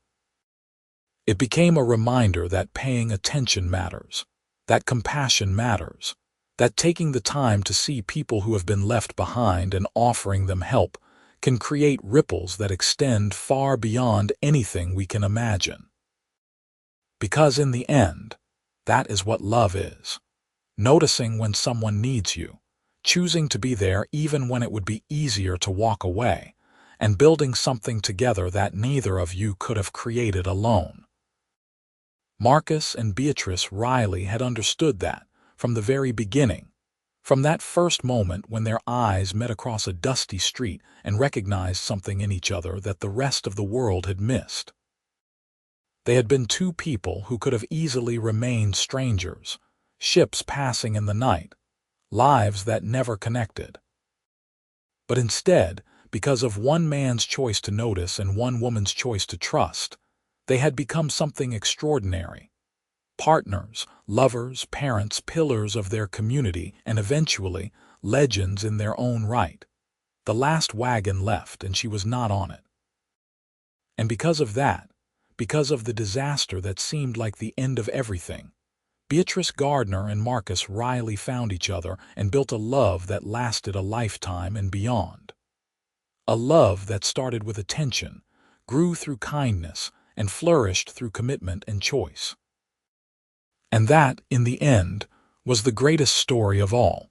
It became a reminder that paying attention matters, that compassion matters, that taking the time to see people who have been left behind and offering them help can create ripples that extend far beyond anything we can imagine. Because in the end, that is what love is. Noticing when someone needs you, choosing to be there even when it would be easier to walk away, and building something together that neither of you could have created alone. Marcus and Beatrice Riley had understood that, from the very beginning, From that first moment when their eyes met across a dusty street and recognized something in each other that the rest of the world had missed. They had been two people who could have easily remained strangers, ships passing in the night, lives that never connected. But instead, because of one man's choice to notice and one woman's choice to trust, they had become something extraordinary. Partners, lovers, parents, pillars of their community, and eventually, legends in their own right. The last wagon left, and she was not on it. And because of that, because of the disaster that seemed like the end of everything, Beatrice Gardner and Marcus Riley found each other and built a love that lasted a lifetime and beyond. A love that started with attention, grew through kindness, and flourished through commitment and choice. And that, in the end, was the greatest story of all.